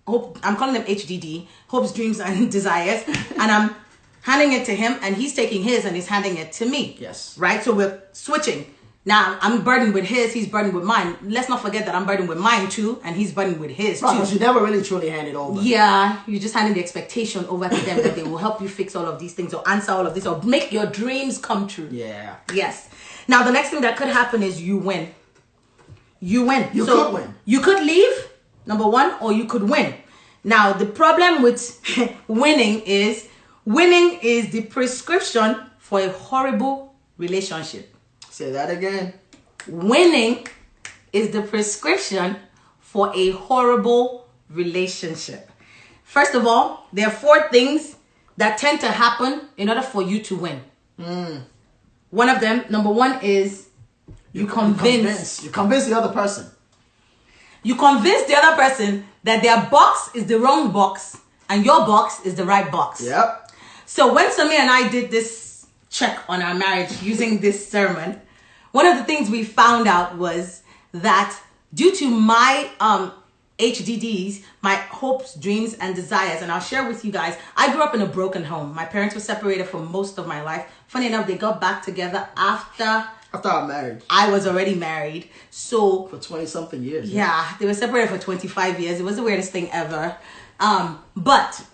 I'm calling them HDD, hopes, dreams, and desires, and I'm handing it to him, and he's taking his and he's handing it to me. Yes. Right? So we're switching. Now, I'm burdened with his, he's burdened with mine. Let's not forget that I'm burdened with mine too, and he's burdened with his too. Because you never really truly hand it over. Yeah, you're just handing the expectation over to them that they will help you fix all of these things or answer all of this or make your dreams come true. Yeah. Yes. Now, the next thing that could happen is you win. You win. You could win. You could leave, number 1, or you could win. Now, the problem with winning is the prescription for a horrible relationship. Say that again. Winning is the prescription for a horrible relationship. First of all, there are 4 things that tend to happen in order for you to win. One of them, number 1, is you convince the other person. You convince the other person that their box is the wrong box and your box is the right box. Yep. So when Sami and I did this check on our marriage using this sermon, one of the things we found out was that due to my HDDs, my hopes, dreams, and desires, and I'll share with you guys, I grew up in a broken home. My parents were separated for most of my life. Funny enough, they got back together after our marriage. I was already married. So for 20-something years. Yeah, they were separated for 25 years. It was the weirdest thing ever. But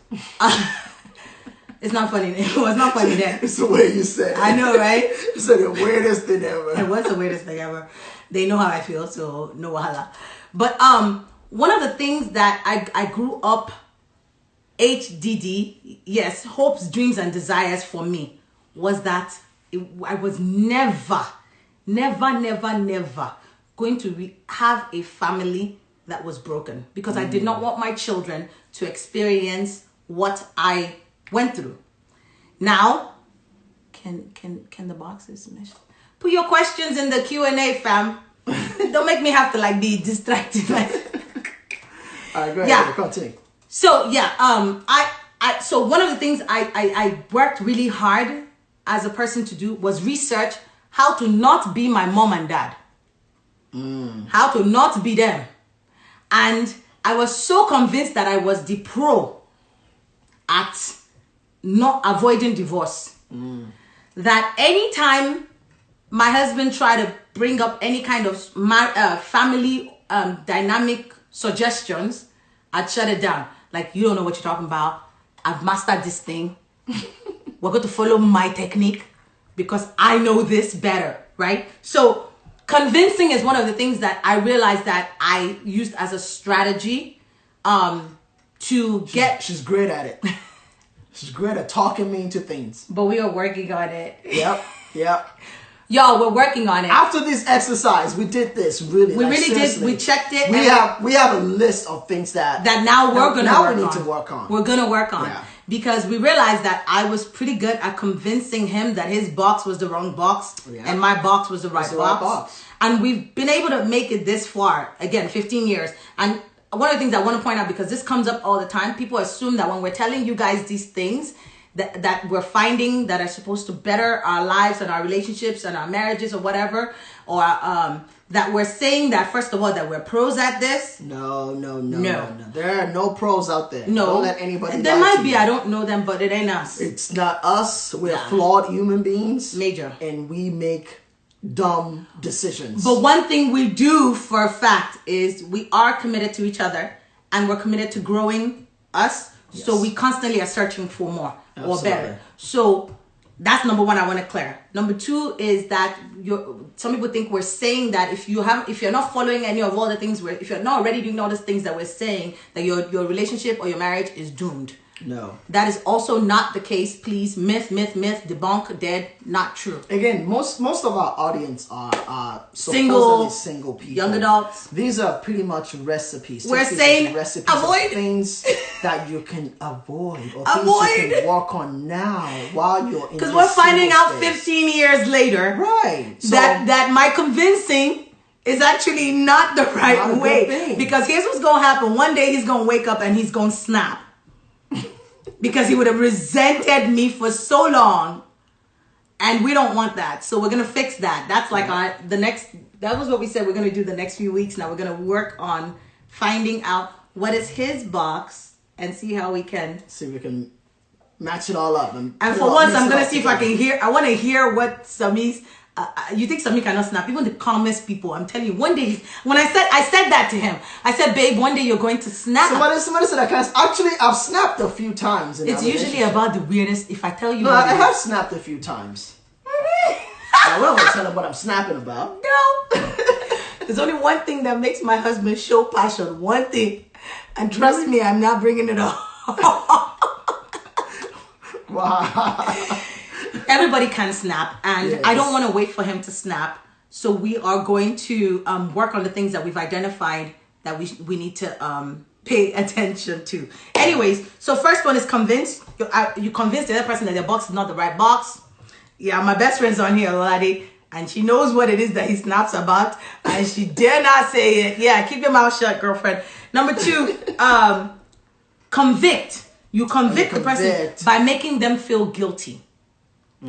it's not funny. It was not funny then. It's the way you said it. I know, right? You said the weirdest thing ever. It was the weirdest thing ever. They know how I feel, so no wahala. But one of the things that I grew up HDD, yes, hopes, dreams, and desires for me was that I was never going to have a family that was broken because I did not want my children to experience what I went through. All Can the boxes mesh? Put your questions in the Q&A, fam. Don't make me have to like be distracted. All right, go ahead. Yeah. Continue. So yeah, so one of the things I worked really hard as a person to do was research how to not be my mom and dad. How to not be them. And I was so convinced that I was the pro at not avoiding divorce. That anytime my husband tried to bring up any kind of family dynamic suggestions, I'd shut it down. Like, you don't know what you're talking about. I've mastered this thing. We're going to follow my technique because I know this better, right? So convincing is one of the things that I realized that I used as a strategy to get... She's great at it. She's great at talking me into things. But we are working on it. Yep. Y'all, we're working on it. After this exercise, we did this really. We really did. We checked it. We have a list of things that now we're gonna we need to work on. We're gonna work on because we realized that I was pretty good at convincing him that his box was the wrong box and my box was the right box. And we've been able to make it this far. Again, 15 years. And one of the things I want to point out, because this comes up all the time, people assume that when we're telling you guys these things that we're finding that are supposed to better our lives and our relationships and our marriages or whatever, or that we're saying that, first of all, that we're pros at this. No. There are no pros out there. No. Don't let anybody There lie might to be, you. I don't know them, but it ain't us. It's not us. We're Yeah. flawed human beings. Major. And we make dumb decisions. But one thing we do for a fact is we are committed to each other, and we're committed to growing us. Yes. So we constantly are searching for more or Absolutely. better. So that's number one I want to clear. Number two is that some people think we're saying that if you're not following any of all the things if you're not already doing all these things that we're saying, that your relationship or your marriage is doomed. No. That is also not the case. Please, myth, debunk, dead, not true. Again, most of our audience are Single, supposedly single people, young adults. These are pretty much recipes. We're These are saying recipes avoid of things that you can avoid or Avoid. things you can work on now while you're in. Because this we're finding single out phase. 15 years later, Right? So, that my convincing is actually not the Not a right good way. thing. Because here's what's going to happen. One day he's going to wake up and he's going to snap. Because he would have resented me for so long. And we don't want that. So we're going to fix that. That's like that was what we said we're going to do the next few weeks. Now we're going to work on finding out what is his box and see how we can. see if we can match it all up. And And put for it all- once, mix I'm it going all to see if I together. can hear. I want to hear what Sami's. You think Sami cannot snap? Even the calmest people. I'm telling you, one day, when I said that to him, I said, babe, one day you're going to snap. Somebody said I can't. Actually, I've snapped a few times. In It's our usually relationship. about the weirdest. If I tell you, No, what I it have is. snapped a few times. I will tell him what I'm snapping about. No. There's only one thing that makes my husband show passion. One thing. And trust me, I'm not bringing it up. Wow. Everybody can snap. And Yes. I don't want to wait for him to snap. So we are going to work on the things that we've identified that we need to pay attention to. Anyways, so first one is convince. You convince the other person that their box is not the right box. Yeah, my best friend's on here, Ladi, and she knows what it is that he snaps about, and she dare not say it. Yeah, keep your mouth shut, girlfriend. Number two, convict. You convict the person Convict. by making them feel guilty.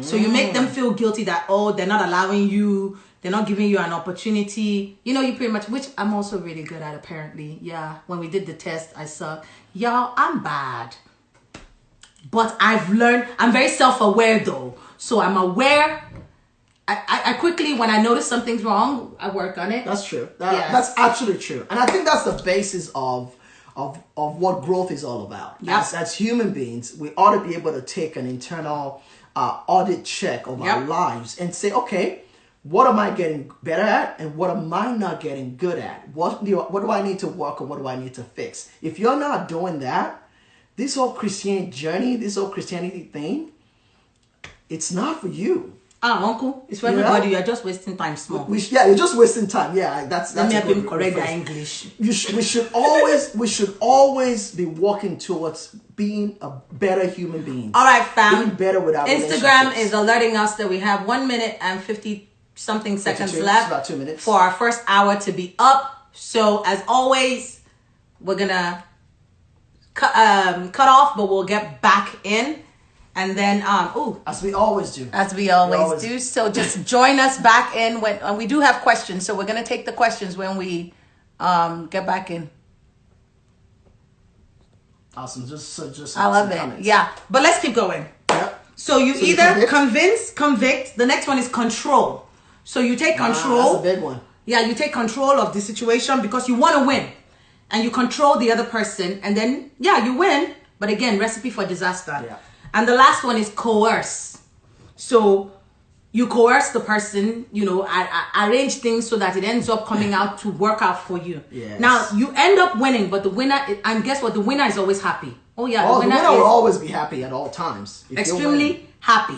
So you make them feel guilty that, oh, they're not allowing you, they're not giving you an opportunity. You know, you pretty much, which I'm also really good at, apparently. Yeah, when we did the test, I suck. Y'all, I'm bad. But I've learned, I'm very self-aware though. So I'm aware. I quickly, when I notice something's wrong, I work on it. That's true. Yeah. That's actually true. And I think that's the basis of what growth is all about. Yep. As human beings, we ought to be able to take an internal audit check of our Yep. lives and say, okay, what am I getting better at and what am I not getting good at? What do I need to work on? What do I need to fix? If you're not doing that, this whole Christian journey, this whole Christianity thing, it's not for you. Uncle, it's for Yeah. everybody. You're just wasting time small. You're just wasting time. Yeah, that's Let me a help good him correct rephrase. that English. We should always be working towards being a better human being. All right, fam. Being better with our Instagram relationships. is alerting us that we have 1 minute and 50 something seconds 52, left. about 2 minutes. For our first hour to be up. So as always, we're gonna cut off, but we'll get back in, and then as we always do. as we always always- do. So just join us back in when and we do have questions. So we're gonna take the questions when we get back in. Awesome. Just I love some it. comments. Yeah, but let's keep going. Yep. So you So you either convict? convict. The next one is control. So you take control. That's a big one. Yeah, you take control of the situation because you want to win. And you control the other person. And then, yeah, you win. But again, recipe for disaster. Yeah. And the last one is coerce. So you coerce the person, you know, arrange things so that it ends up coming out to work out for you. Yes. Now, you end up winning, but the winner, and guess what? The winner is always happy. Oh, yeah, Oh, the winner is will always be happy at all times. if you're winning. extremely happy.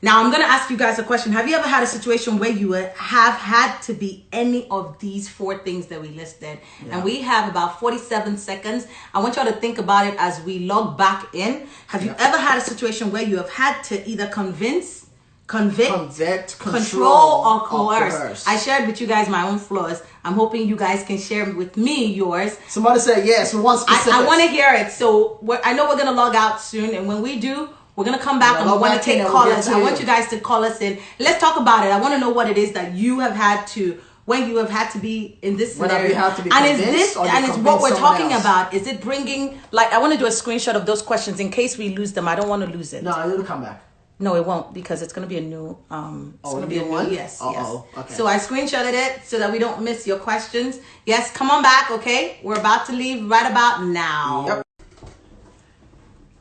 Now I'm gonna ask you guys a question. Have you ever had a situation where you have had to be any of these 4 things that we listed? Yeah. And we have about 47 seconds. I want y'all to think about it as we log back in. Have you ever had a situation where you have had to either convince, convict, control, or coerce? I shared with you guys my own flaws. I'm hoping you guys can share with me yours. Somebody said yes. We want specifics. I want to hear it. So I know we're going to log out soon. And when we do, We're gonna come back and we want to take callers. I want you guys to call us in. Let's talk about it. I want to know what it is that you have had to, when you have had to be in this scenario. You have to be and is this, and is what we're talking about? Is it bringing, like, I want to do a screenshot of those questions in case we lose them. I don't want to lose it. No, it'll come back. No, it won't, because it's going to be a new, it's going to be a one? new, yes, yes. Okay. So I screenshotted it so that we don't miss your questions. Yes, come on back, okay? We're about to leave right about now. Yep.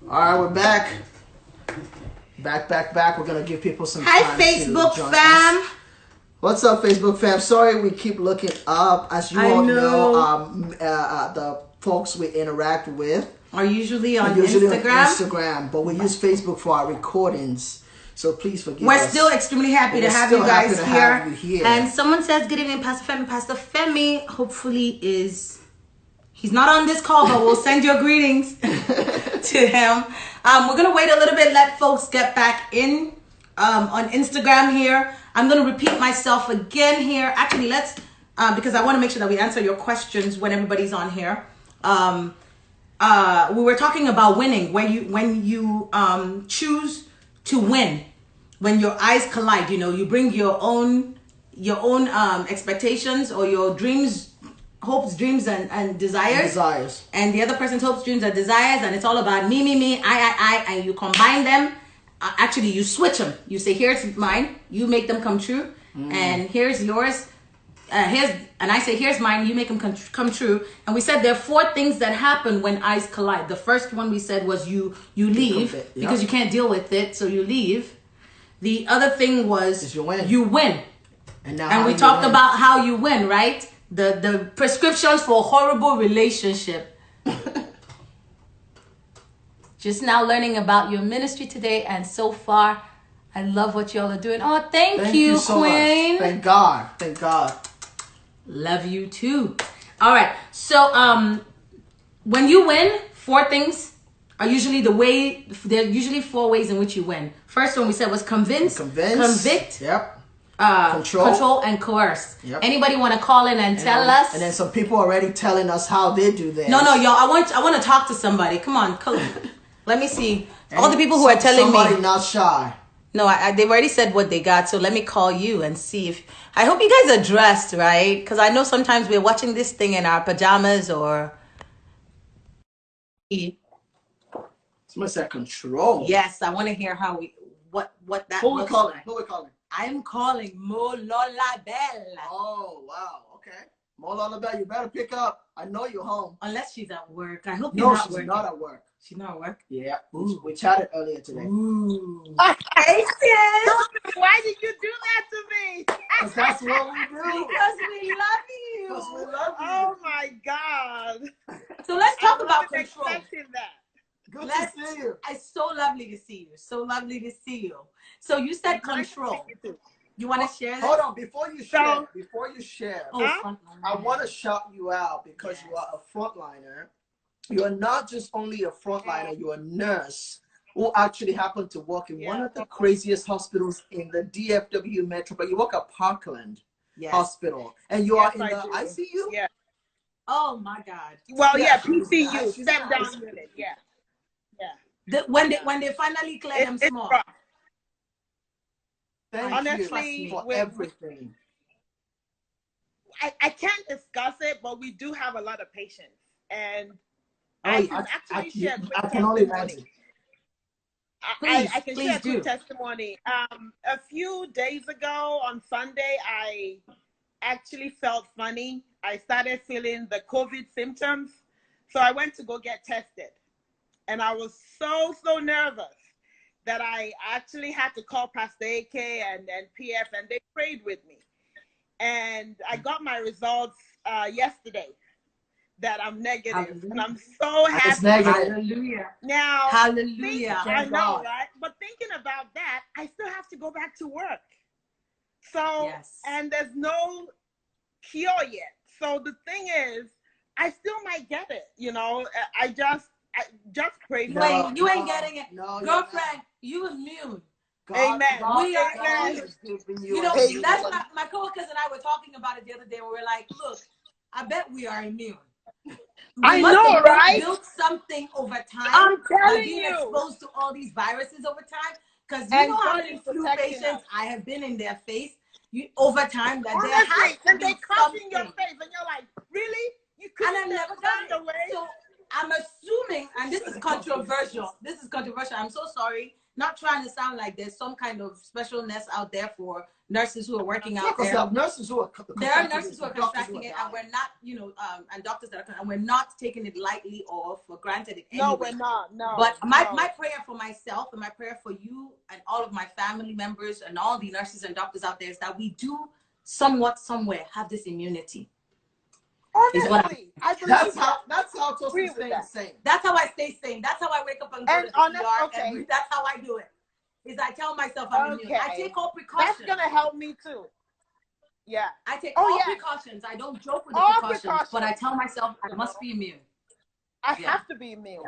All right, we're back. Back. We're going to give people some time. Hi, Facebook fam. Us. What's up, Facebook fam? Sorry we keep looking up. As you all know, the folks we interact with are usually on Instagram. But we use Facebook for our recordings. So please forgive us. We're still extremely happy to have you guys here. And someone says, good evening, Pastor Femi. Pastor Femi, hopefully he's not on this call, but we'll send your greetings to him. We're going to wait a little bit, let folks get back in on Instagram here. I'm going to repeat myself again here. Actually, let's, because I want to make sure that we answer your questions when everybody's on here. We were talking about winning, when you choose to win, when your eyes collide. You bring your own expectations or your dreams, hopes, dreams, and desires, and the other person's hopes, dreams, and desires, and it's all about me, I, and you combine them. Actually, you switch them. You say, here's mine, you make them come true, and here's yours. And I say, here's mine, you make them come true. And we said there are 4 things that happen when eyes collide. The first one we said was you leave because you can't deal with it, so you leave. The other thing was you win. And we talked about how you win, right? The prescriptions for a horrible relationship. Just now learning about your ministry today, and so far, I love what y'all are doing. Oh, thank you, so Queen. Much. Thank God. Love you too. All right. So, when you win, 4 things are usually there are usually 4 ways in which you win. First one we said was convince, convict, control, and coerce. Yep. Anybody want to call in and tell us? And then some people already telling us how they do this. No, y'all. I want to talk to somebody. Come on, let me see. All the people who are telling somebody not shy. No, they've already said what they got, so let me call you and see if... I hope you guys are dressed, right? Because I know sometimes we're watching this thing in our pajamas or... Somebody said control. Yes, I want to hear how what that Who we calling? like. Who we calling? I'm calling Mo Lola Bell. Oh, wow. Okay. Mo Lola Bell, you better pick up. I know you're home. Unless she's at work. I hope you're not working. No, she's not at work. She's not at work? Yeah. We chatted earlier today. Ooh. Hey, sis. Why did you do that to me? Because that's what we do. Because we love you. Because we love you. Oh, my God. So let's talk about control. Expecting that. Good to see you. It's so lovely to see you. So lovely to see you. So you said control. You want to share this? Hold on. Before you share, I want to shout you out because you are a frontliner. You are not just only a frontliner, you're a nurse who actually happened to work in one of the craziest hospitals in the DFW metro, but you work at Parkland Hospital, and you are in the ICU? Yeah. Oh, my God. Well, PCU, step down unit, When they finally clear them small. Honestly, you for everything. I can't discuss it, but we do have a lot of patients, and I can actually share quick testimony. I can share quick testimony. A few days ago on Sunday, I actually felt funny. I started feeling the COVID symptoms, so I went to go get tested, and I was so nervous that I actually had to call Pastor AK and PF, and they prayed with me. And I got my results yesterday that I'm negative. Hallelujah. And I'm so happy. Hallelujah. Now, hallelujah. I know, right? But thinking about that, I still have to go back to work. So, and there's no cure yet. So the thing is, I still might get it. I just pray for Wait, you ain't getting it. No, girlfriend, you immune. Amen. We are immune. That's my coworkers and I were talking about it the other day. We were like, look, I bet we are immune. I know, right? Built something over time. I'm telling being you. Exposed to all these viruses over time. Because you know how many flu patients I have been in their face over time that honestly, there has to and be they cough in your face, and you're like, really? You couldn't have never done away. So I'm assuming, and this is controversial. This is controversial. I'm so sorry. Not trying to sound like there's some kind of specialness out there for nurses who are working out there. There are nurses who are contracting it, and we're not, and doctors that are, and we're not taking it lightly or for granted. No, we're not. No. But my prayer for myself and my prayer for you and all of my family members and all the nurses and doctors out there is that we do somewhat somewhere have this immunity. Honestly, that's how Tosin stays sane. That's how I stay sane. That's how I wake up and go to the ER. That's how I do it. Is I tell myself I'm immune. I take all precautions. That's gonna help me too. Yeah, I take all precautions. I don't joke with the precautions, but I tell myself I must be immune. I have to be immune.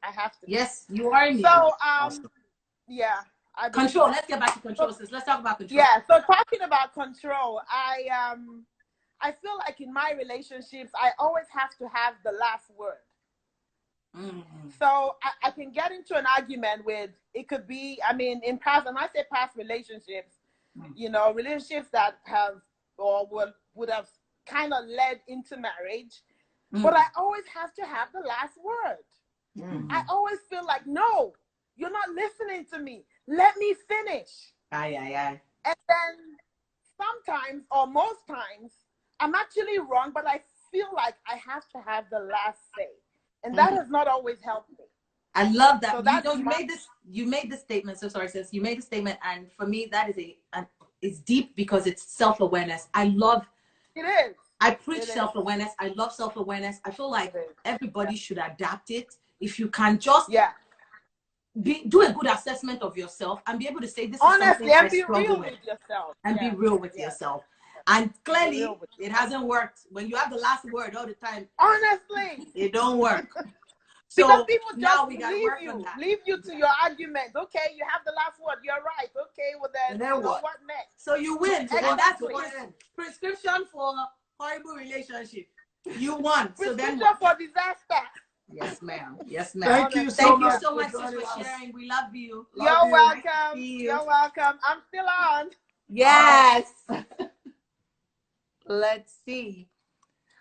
I have to. Yes, you are immune. So yeah. Control. Let's get back to control. Let's talk about control. Yeah. So talking about control, I feel like in my relationships, I always have to have the last word. Mm-hmm. So I can get into an argument with, it could be, I mean, in past, and I say past relationships, relationships that have or would have kind of led into marriage, but I always have to have the last word. Mm-hmm. I always feel like, no, you're not listening to me. Let me finish. Aye. And then sometimes, or most times, I'm actually wrong, but I feel like I have to have the last say. And that has not always helped me. I love that. So you made this statement. So sorry, sis. You made the statement. And for me, that is it's deep because it's self-awareness. I love it. Is. I preach self-awareness. I love self-awareness. I feel like everybody should adapt it. If you can just do a good assessment of yourself and be able to say this honestly, is and be real with yourself. And be real with yourself. And clearly, it hasn't worked. When you have the last word all the time, honestly, it don't work. So because people just leave you to your argument. Okay, you have the last word. You're right. Okay, well then what next? So you win. So then that's prescription for horrible relationship. You won. So then for disaster. Yes, ma'am. Yes, ma'am. Thank you so much for sharing. We love you. You're welcome. You're welcome. I'm still on. Yes. Let's see.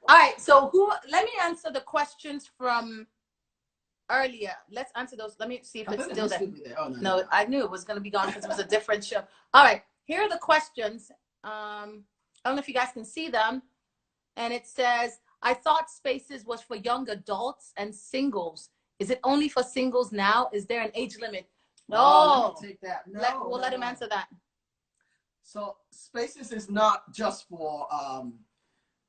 All right. So let me answer the questions from earlier. Let's answer those. Let me see if it's still there. Oh, no, I knew it was going to be gone because it was a different show. All right. Here are the questions. I don't know if you guys can see them. And it says, I thought Spaces was for young adults and singles. Is it only for singles now? Is there an age limit? No. Let me take that. No, let him answer that. So Spaces is not just for,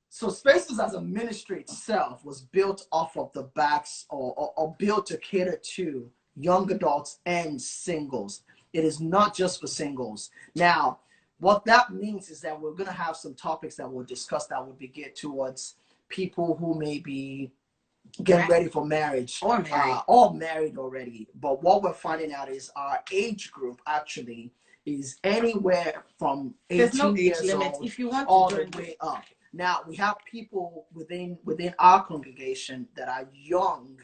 so Spaces as a ministry itself was built off of the backs or built to cater to young adults and singles. It is not just for singles. Now, what that means is that we're going to have some topics that we'll discuss that will be geared towards people who may be getting ready for marriage or married. Or married already. But what we're finding out is our age group actually is anywhere from 18 years old if you want all the way up. Now, we have people within our congregation that are young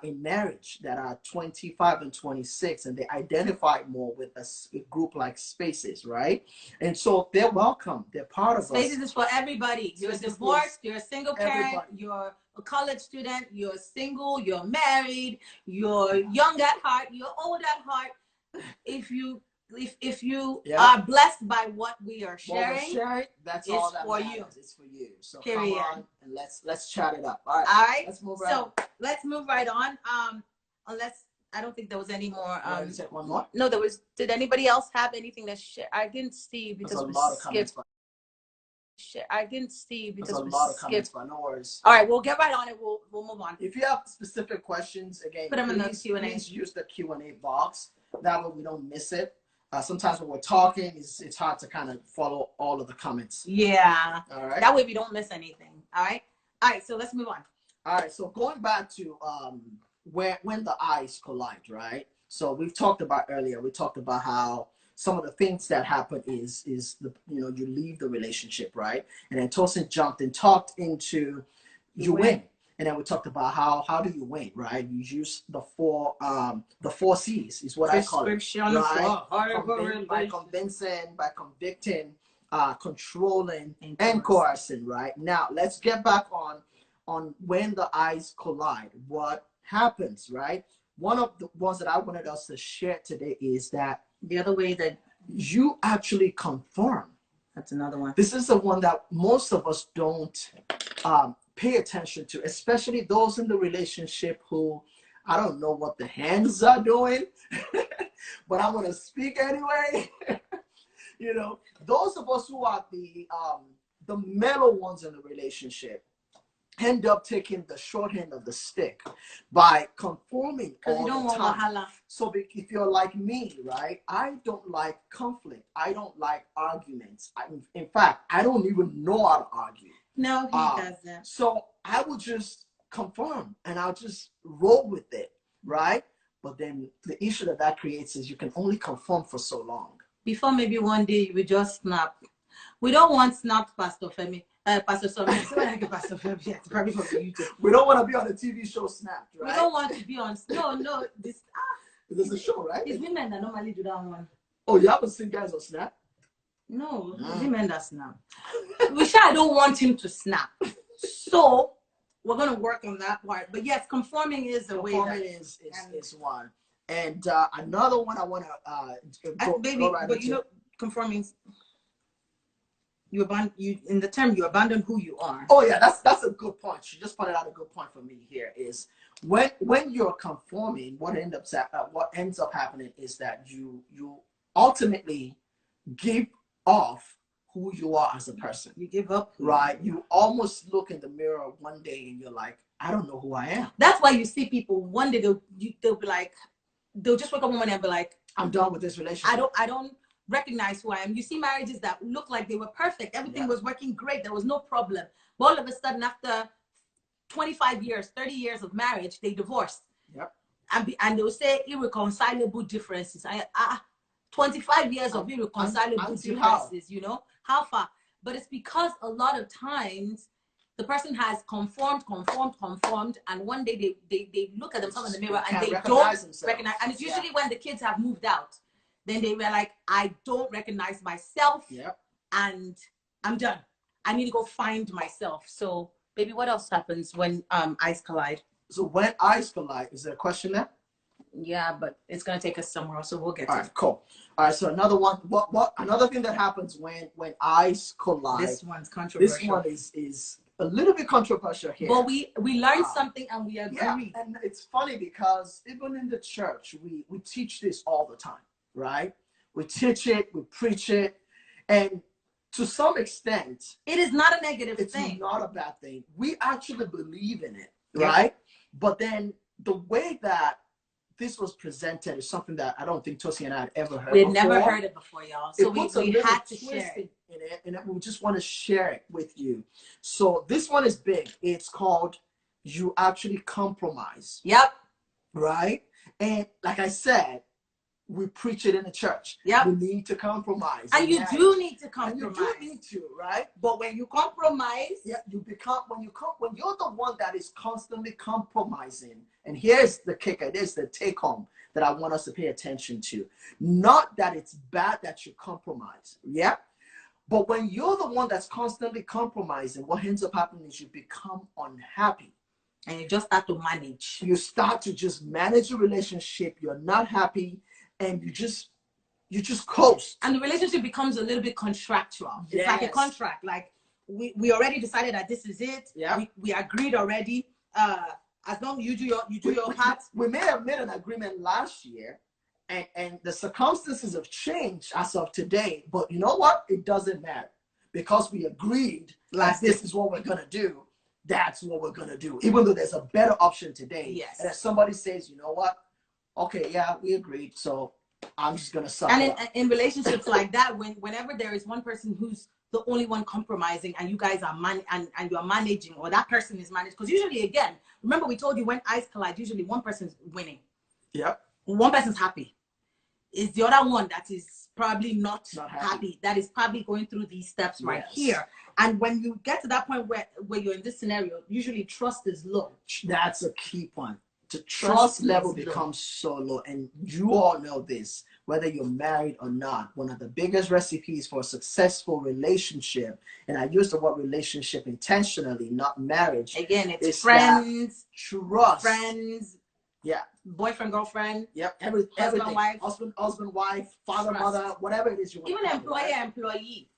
in marriage, that are 25 and 26, and they identify more with a group like Spaces, right? And so they're welcome. They're part of Spaces is for everybody. You're divorced, you're a single parent, you're a college student, you're single, you're married, you're young at heart, you're old at heart. If you are blessed by what we are sharing, that's all that for matters. you. It's for you. So period. Come on and let's chat it up. All right. Let's move right on. Let's move right on. Unless I don't think there was any more. Take one more. No, there was. Did anybody else have anything to share? I didn't see because we skipped. I didn't see because we skipped. But no worries. All right, we'll get right on it. We'll move on. If you have specific questions, again, put them in the Q&A. Please use the Q&A box. That way we don't miss it. Sometimes when we're talking, it's hard to kind of follow all of the comments. Yeah. All right. That way we don't miss anything. All right. All right. So let's move on. All right. So going back to when the eyes collide, right? So we've talked about earlier. We talked about how some of the things that happen is you leave the relationship, right? And then Tosin jumped and talked into you win. and then we talked about how do you win, right? You use the four C's is what I call it, right? By convincing, by convicting, controlling, and coercing, right? Now let's get back on when the eyes collide. What happens, right? One of the ones that I wanted us to share today is that the other way that you actually conform. That's another one. This is the one that most of us don't pay attention to, especially those in the relationship who, I don't know what the hands are doing, but I'm going to speak anyway. You know, those of us who are the mellow ones in the relationship end up taking the short end of the stick by conforming all the time. So if you're like me, right, I don't like conflict. I don't like arguments. In fact, I don't even know how to argue. No, he doesn't. So I will just conform and I'll just roll with it, right? But then the issue that creates is you can only conform for so long. Before maybe one day you will just snap. We don't want snapped, Pastor Femi. Pastor Somi. Pastor Femi. Probably from YouTube. We don't want to be on a TV show snapped, right? We don't want to be on. No. This is a show, right? It's women that normally do that one. Oh, you haven't seen guys on Snap? No, women that snap. I don't want him to snap. So we're gonna work on that part. But yes, conforming is a way. Conforming is one. And another one I want to go right into. You know, conforming. You in the term you abandon who you are. Oh yeah, that's a good point. She just pointed out a good point for me here is when you're conforming, what ends up happening is that you ultimately give off who you are as a person. You give up, right? You almost look in the mirror one day and you're like, I don't know who I am. That's why you see people one day they'll be like, they'll just wake up one morning and be like, I'm done with this relationship. I don't recognize who I am. You see marriages that look like they were perfect. Everything was working great. There was no problem. But all of a sudden, after 25 years, 30 years of marriage, they divorced. Yep. And they'll say irreconcilable differences. 25 years of irreconcilable differences, you know? How far? But it's because a lot of times the person has conformed, and one day they look at themselves in the mirror and they don't recognize. And it's usually when the kids have moved out. Then they were like, I don't recognize myself, and I'm done. I need to go find myself. So, baby, what else happens when eyes collide? So when eyes collide, is there a question there? Yeah, but it's gonna take us somewhere, so we'll get to it. All right, cool. All right, so another one. What another thing that happens when eyes collide? This one's controversial. This one is a little bit controversial here. But we learned something and we agree. Yeah, and it's funny because even in the church, we teach this all the time. Right? We teach it, we preach it, and to some extent, it is not a negative thing. It's not a bad thing. We actually believe in it, right? But then the way that this was presented is something that I don't think Tosi and I had ever heard. We had never heard it before, y'all. So we had to share it. In it, and we just want to share it with you. So this one is big. It's called You Actually Compromise. Yep. Right? And like I said, we preach it in the church. Yeah, we need to compromise, and you do need to compromise. And you do need to, right? But when you compromise, you become when you're the one that is constantly compromising. And here's the kicker. There's the take home that I want us to pay attention to. Not that it's bad that you compromise, but when you're the one that's constantly compromising, what ends up happening is you become unhappy. And you just start to manage. You start to just manage a relationship. You're not happy. And you just coast. And the relationship becomes a little bit contractual. It's like a contract. Like we already decided that this is it. Yeah. We agreed already. As long as you do your part. We may have made an agreement last year, and the circumstances have changed as of today. But you know what? It doesn't matter. Because we agreed this is what we're gonna do. That's what we're gonna do. Even though there's a better option today. Yes. And if somebody says, you know what? Okay, yeah, we agreed. So I'm just gonna suck. And in relationships like that, whenever there is one person who's the only one compromising, and you guys are and you are managing, or that person is managed, because usually, again, remember we told you when eyes collide, usually one person's winning. Yep. One person's happy. It's the other one that is probably not happy, that is probably going through these steps right here. And when you get to that point where you're in this scenario, usually trust is low. That's a key point. The trust level becomes so low, and you all know this, whether you're married or not. One of the biggest recipes for a successful relationship, and I use the word relationship intentionally, not marriage. Again, it's friends, trust, friends, boyfriend, girlfriend, everything, husband, wife, husband, wife, father, mother, whatever it is you want. Even employer, employee.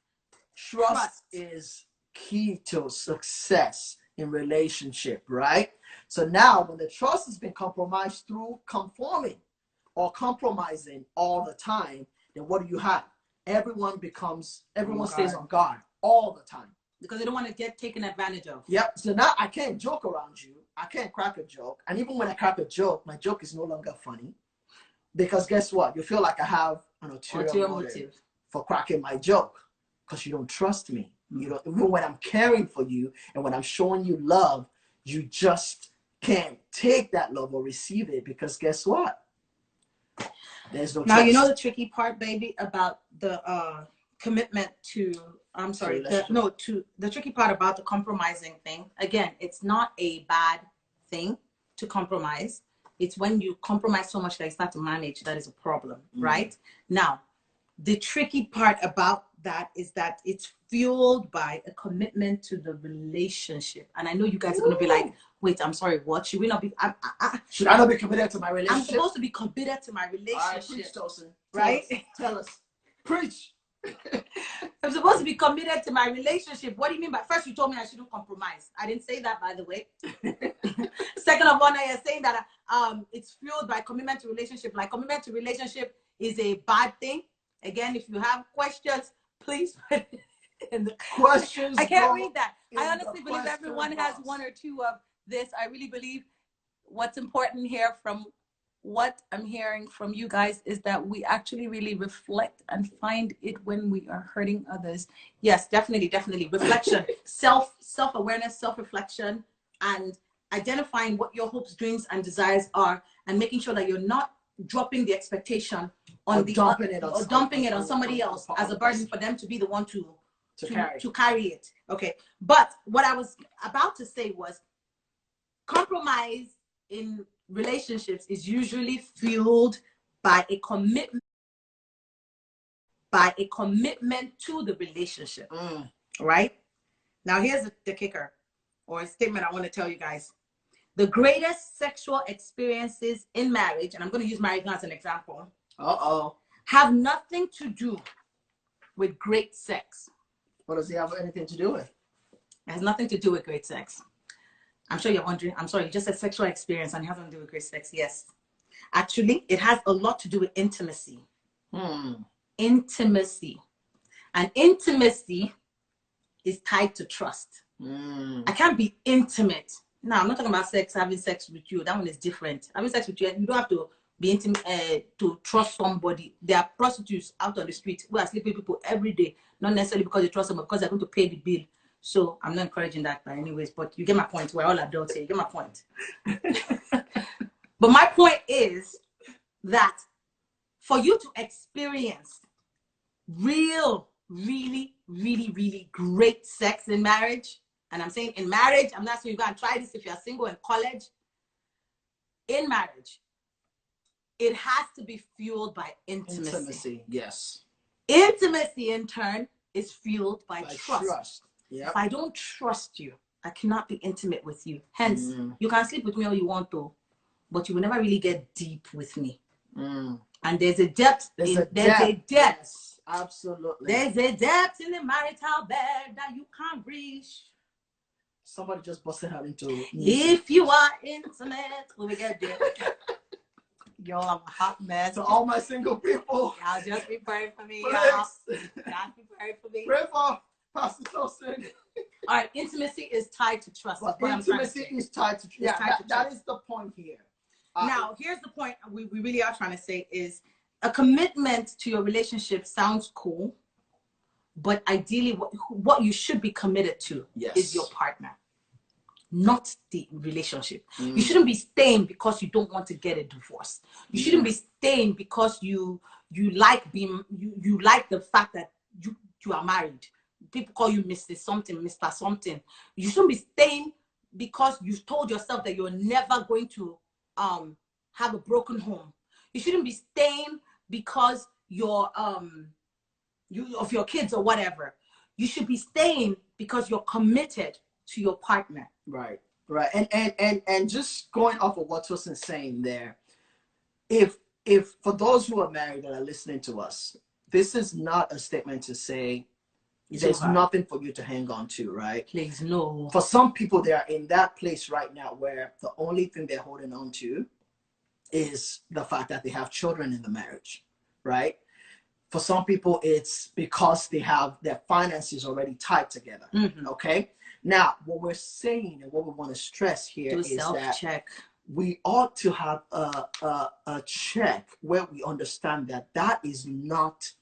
Trust is key to success in relationship, right? So now when the trust has been compromised through conforming or compromising all the time, then what do you have? Everyone stays on guard all the time. Because they don't want to get taken advantage of. Yep. So now I can't joke around you. I can't crack a joke. And even when I crack a joke, my joke is no longer funny. Because guess what? You feel like I have an ulterior motive for cracking my joke. Because you don't trust me. You don't, even when I'm caring for you and when I'm showing you love, you just can't take that love or receive it, because guess what? There's no trust. Now, you know the tricky part, baby, about the commitment to, the tricky part about the compromising thing. Again, it's not a bad thing to compromise. It's when you compromise so much that you start to manage that is a problem, right? Now, the tricky part about that is that it's fueled by a commitment to the relationship. And I know you guys are going to be like, wait, I'm sorry, what? Should we not be? Should I not be committed to my relationship? I'm supposed to be committed to my relationship. All right, preach, Tosin. Right? Tell us. Preach. I'm supposed to be committed to my relationship. What do you mean by, first you told me I shouldn't compromise. I didn't say that, by the way. Second of all, now you're saying that it's fueled by commitment to relationship. Like, commitment to relationship is a bad thing. Again, if you have questions, please put it in the questions. I can't read that. I honestly believe everyone has one or two of this. I really believe what's important here from what I'm hearing from you guys is that we actually really reflect and find it when we are hurting others. Yes, definitely, definitely. Reflection, self-awareness, self-reflection, and identifying what your hopes, dreams, and desires are, and making sure that you're not dropping the expectation on dumping it on somebody else as a burden for them to be the one to carry it. Okay. But what I was about to say was, compromise in relationships is usually fueled by a commitment to the relationship. Right? Now here's the kicker, or a statement I want to tell you guys. The greatest sexual experiences in marriage, and I'm going to use marriage as an example, have nothing to do with great sex. What does it have anything to do with? It has nothing to do with great sex. I'm sure you're wondering, I'm sorry, you just said sexual experience and it has nothing to do with great sex. Yes. Actually, it has a lot to do with intimacy. Intimacy. And intimacy is tied to trust. I can't be intimate. No, I'm not talking about sex, having sex with you. That one is different. Having sex with you, you don't have to be intimate to trust somebody. There are prostitutes out on the street who are sleeping with people every day, not necessarily because they trust them, but because they're going to pay the bill. So I'm not encouraging that by anyways, but you get my point. We're all adults here. You get my point. But my point is that for you to experience real, really, really, really great sex in marriage, and I'm saying in marriage, I'm not saying you go and try this if you're single in college. In marriage, it has to be fueled by intimacy. Intimacy, yes. Intimacy, in turn, is fueled by trust. Yep. If I don't trust you, I cannot be intimate with you. Hence, you can sleep with me all you want to, but you will never really get deep with me. And there's a depth. There's a depth. Yes, absolutely. There's a depth in the marital bed that you can't reach. Somebody just busted her into music. If you are intimate, when we get there. Yo, I'm a hot mess. To all my single people. Y'all just be praying for me. Y'all be praying for me. Pray for Pastor Tosin. All right, intimacy is tied to trust. But intimacy is tied to trust. Yeah, that is the point here. Now, here's the point we really are trying to say is a commitment to your relationship sounds cool, but ideally what you should be committed to is your partner, not the relationship. You shouldn't be staying because you don't want to get a divorce. You shouldn't be staying because you you like being, you like the fact that you are married. People call you Mr. Something, Mr. Something. You shouldn't be staying because you've told yourself that you're never going to have a broken home. You shouldn't be staying because you're of your kids or whatever. You should be staying because you're committed to your partner. Right. And just going off of what Tosin's saying there, if for those who are married that are listening to us, this is not a statement to say there's nothing for you to hang on to, right? Please, no. For some people, they are in that place right now where the only thing they're holding on to is the fact that they have children in the marriage, right? For some people, it's because they have their finances already tied together, okay? Now, what we're saying and what we want to stress here is that we ought to have a check where we understand that that is not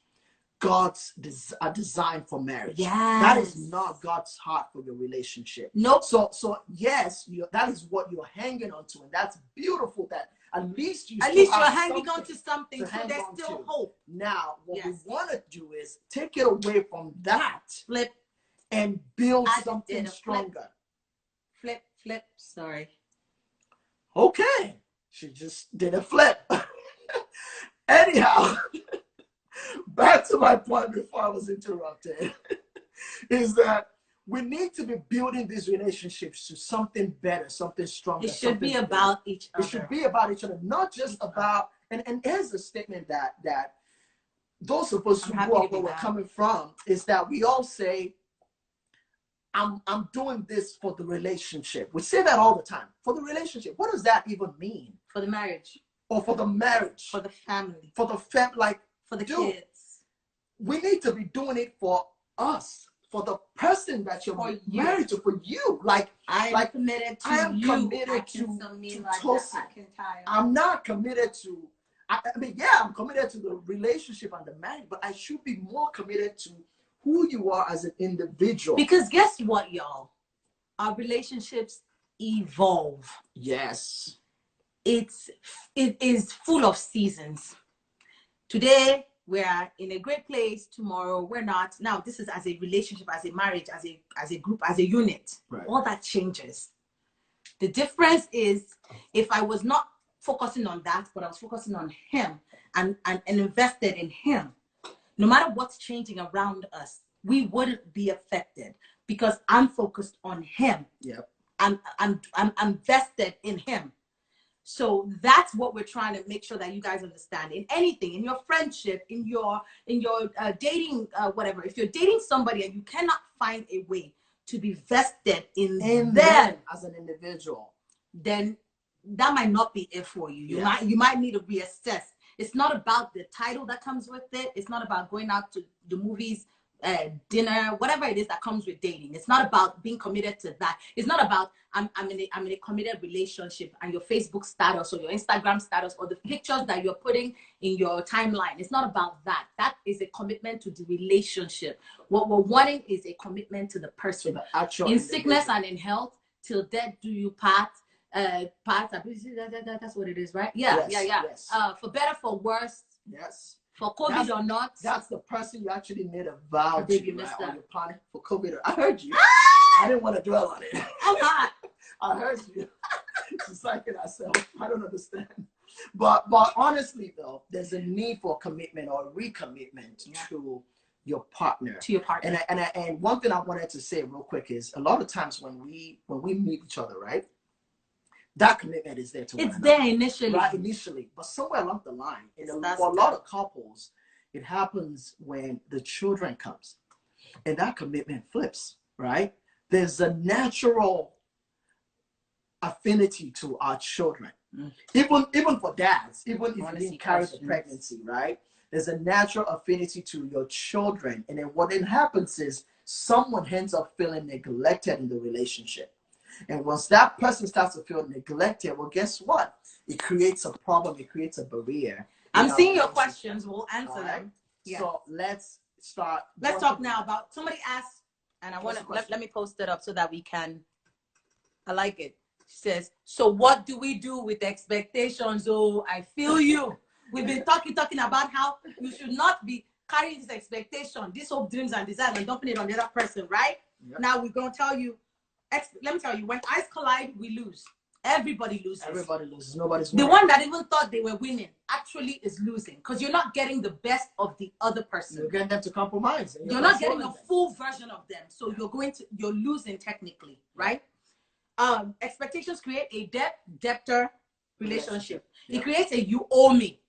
God's design for marriage. Yes. That is not God's heart for your relationship. Nope. So yes, that is what you're hanging on to, and that's beautiful. That at least you're hanging on to something, so there's still hope. Now, what we want to do is take it away from that, flip, and build something stronger. Flip. Sorry. Okay, she just did a flip. Anyhow. Back to my point before I was interrupted, is that we need to be building these relationships to something better, something stronger. It should be about each other. It should be about each other, not just about, and here's a statement that those of us who grew up where we're coming from, is that we all say, I'm doing this for the relationship. We say that all the time. For the relationship. What does that even mean? For the marriage. Or for the marriage. For the family. For the family, like, for the kids. We need to be doing it for us, for the person that you're married to, for you. Like, I'm committed to you. Committed to Tosin. I'm not committed to, I mean, yeah, I'm committed to the relationship and the marriage, but I should be more committed to who you are as an individual. Because guess what, y'all? Our relationships evolve. Yes. It is full of seasons. Today, we're in a great place. Tomorrow, we're not. Now, this is as a relationship, as a marriage, as a group, as a unit. Right. All that changes. The difference is, if I was not focusing on that, but I was focusing on him and invested in him, no matter what's changing around us, we wouldn't be affected because I'm focused on him. Yep. I'm invested in him. So that's what we're trying to make sure that you guys understand. In anything, in your friendship, in your dating, whatever. If you're dating somebody and you cannot find a way to be vested in them as an individual, then that might not be it for you. You might need to reassess. It's not about the title that comes with it. It's not about going out to the movies, dinner, whatever it is that comes with dating. It's not about being committed to that. It's not about I'm in a committed relationship and your Facebook status or your Instagram status or the pictures that you're putting in your timeline. It's not about that. That is a commitment to the relationship. What we're wanting is a commitment to the person. The actual in sickness and in health, till death do you part. That's what it is, right? Yeah. Yes. For better, for worse. Yes. For COVID or not. That's the person you actually made a vow to, right? On your planet for COVID. I heard you. I didn't want to dwell on it. I'm hot. I heard you. Just like it myself. I don't understand. But honestly though, there's a need for commitment or recommitment to your partner. To your partner. And one thing I wanted to say real quick is a lot of times when we meet each other, right? That commitment is there to one another. It's there initially. Right, initially. But somewhere along the line, for a lot of couples, it happens when the children comes. And that commitment flips, right? There's a natural affinity to our children. Even for dads, even if you didn't carry the pregnancy, right? There's a natural affinity to your children. And then what then happens is someone ends up feeling neglected in the relationship. And once that person starts to feel neglected, well, guess what? It creates a problem. It creates a barrier. I'm seeing your questions. We'll answer them. Yeah. So let's start. Let's talk now about, somebody asked, and I want to, let me post it up so that we can, I like it. She says, so what do we do with expectations? Oh, I feel you. We've been talking about how you should not be carrying this expectation, this hope, dreams, and desires, and dumping it on the other person, right? Yep. Now we're going to tell you, let me tell you, when eyes collide, we lose. Everybody loses. Everybody loses. Nobody's winning. The one that even thought they were winning actually is losing, because you're not getting the best of the other person. You're getting them to compromise. You're not getting a full version of them. So you're losing technically, right? Expectations create a debtor relationship. Yep. It creates a you owe me.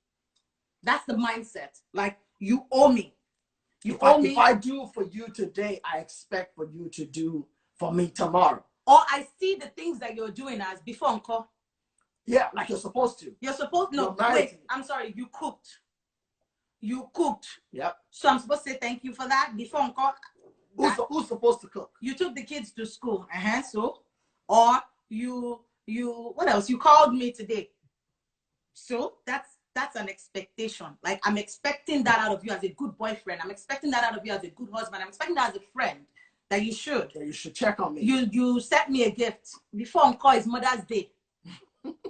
That's the mindset. Like, you owe me. You owe me. If I do for you today, I expect for you to do for me tomorrow. Or I see the things that you're doing as before encore. Yeah, like you're supposed to. You're supposed no, wait, I'm sorry, you cooked. You cooked. Yep. So I'm supposed to say thank you for that before encore. Who's supposed to cook? You took the kids to school. So, or you what else? You called me today. So that's an expectation. Like, I'm expecting that out of you as a good boyfriend. I'm expecting that out of you as a good husband. I'm expecting that as a friend. That you should. Yeah, you should check on me. You sent me a gift before on call is Mother's Day.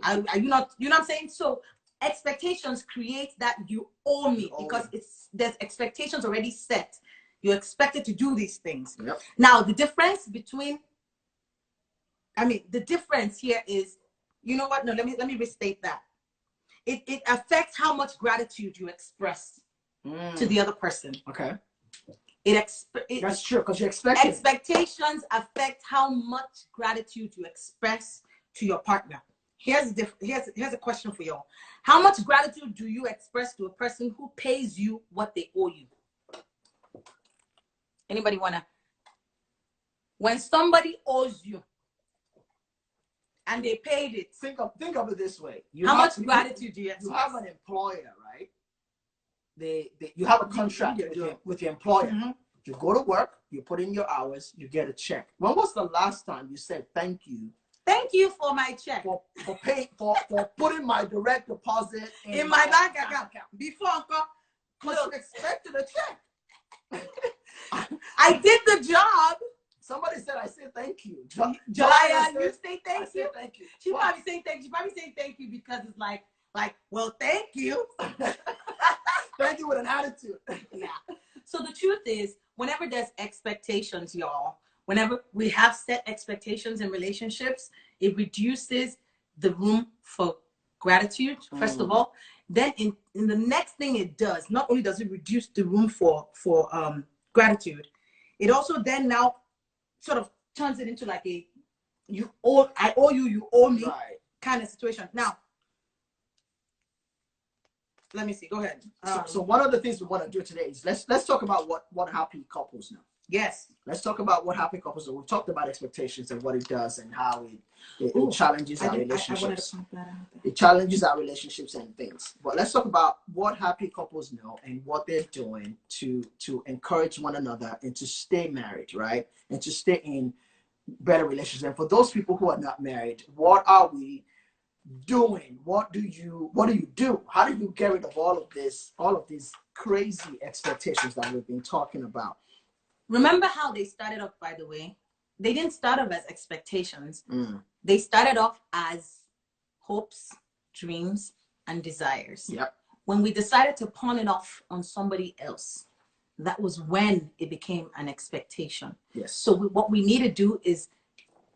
Are you not? You know what I'm saying? So expectations create that you owe me, because there's expectations already set. You're expected to do these things. Yep. Now the difference here is, you know what? No, let me restate that. It affects how much gratitude you express to the other person. Okay. That's true, because you expect expectations affect how much gratitude you express to your partner. Here's a question for y'all. How much gratitude do you express to a person who pays you what they owe you? Anybody wanna? When somebody owes you and they paid it, think of it this way. How much gratitude do you express? You have an employer, right? You have a contract with your employer. Mm-hmm. You go to work, you put in your hours, you get a check. When was the last time you said thank you? Thank you for my check. For putting my direct deposit in my bank account. Before, because you expected a check. I did the job. Somebody said I said thank you. Jalaya, you say thank you? Thank you. She probably saying thank you. She probably saying thank you because it's like, well, thank you. Thank you with an attitude. Yeah. So the truth is, whenever there's expectations, y'all, whenever we have set expectations in relationships, it reduces the room for gratitude, first of all. Then in the next thing it does, not only does it reduce the room for gratitude, it also then now sort of turns it into like a I owe you, you owe me kind of situation. Now, let me see. Go ahead. So one of the things we want to do today is let's talk about what happy couples know. Yes. Let's talk about what happy couples know. We've talked about expectations and what it does and how it challenges our relationships. It challenges our relationships and things. But let's talk about what happy couples know and what they're doing to encourage one another and to stay married, right? And to stay in better relationships. And for those people who are not married, what are we doing? What do you do? How do you get rid of all of these crazy expectations that we've been talking about? Remember how they started off, by the way? They didn't start off as expectations. They started off as hopes, dreams, and desires. Yep. When we decided to pawn it off on somebody else, that was when it became an expectation. Yes. So what we need to do is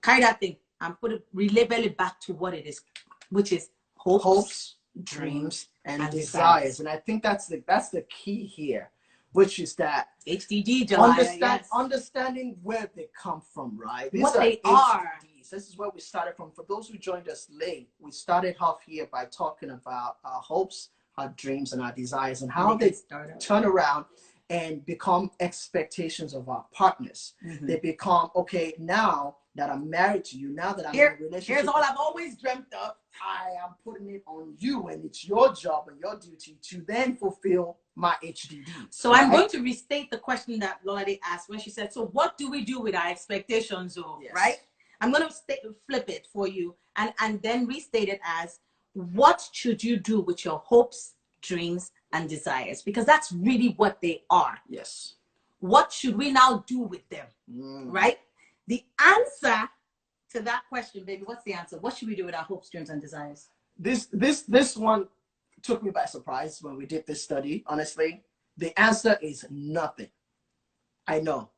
carry that thing and relabel it back to what it is, which is hopes, dreams, and desires. And I think that's the key here, which is that HDD, understanding where they come from, right? What they are. This is where we started from. For those who joined us late, we started off here by talking about our hopes, our dreams, and our desires, and how they turn around and become expectations of our partners. They become, okay, now that I'm married to you, now that I'm in a relationship. Here's all I've always dreamt of. I am putting it on you, and it's your job and your duty to then fulfill my HDD. So I'm going to restate the question that Lolade asked when she said, so what do we do with our expectations, right? I'm going to flip it for you and then restate it as, what should you do with your hopes, dreams, and desires? Because that's really what they are. Yes. What should we now do with them, right? The answer to that question, baby, what's the answer? What should we do with our hopes, dreams, and desires? This one took me by surprise when we did this study, honestly. The answer is nothing. I know.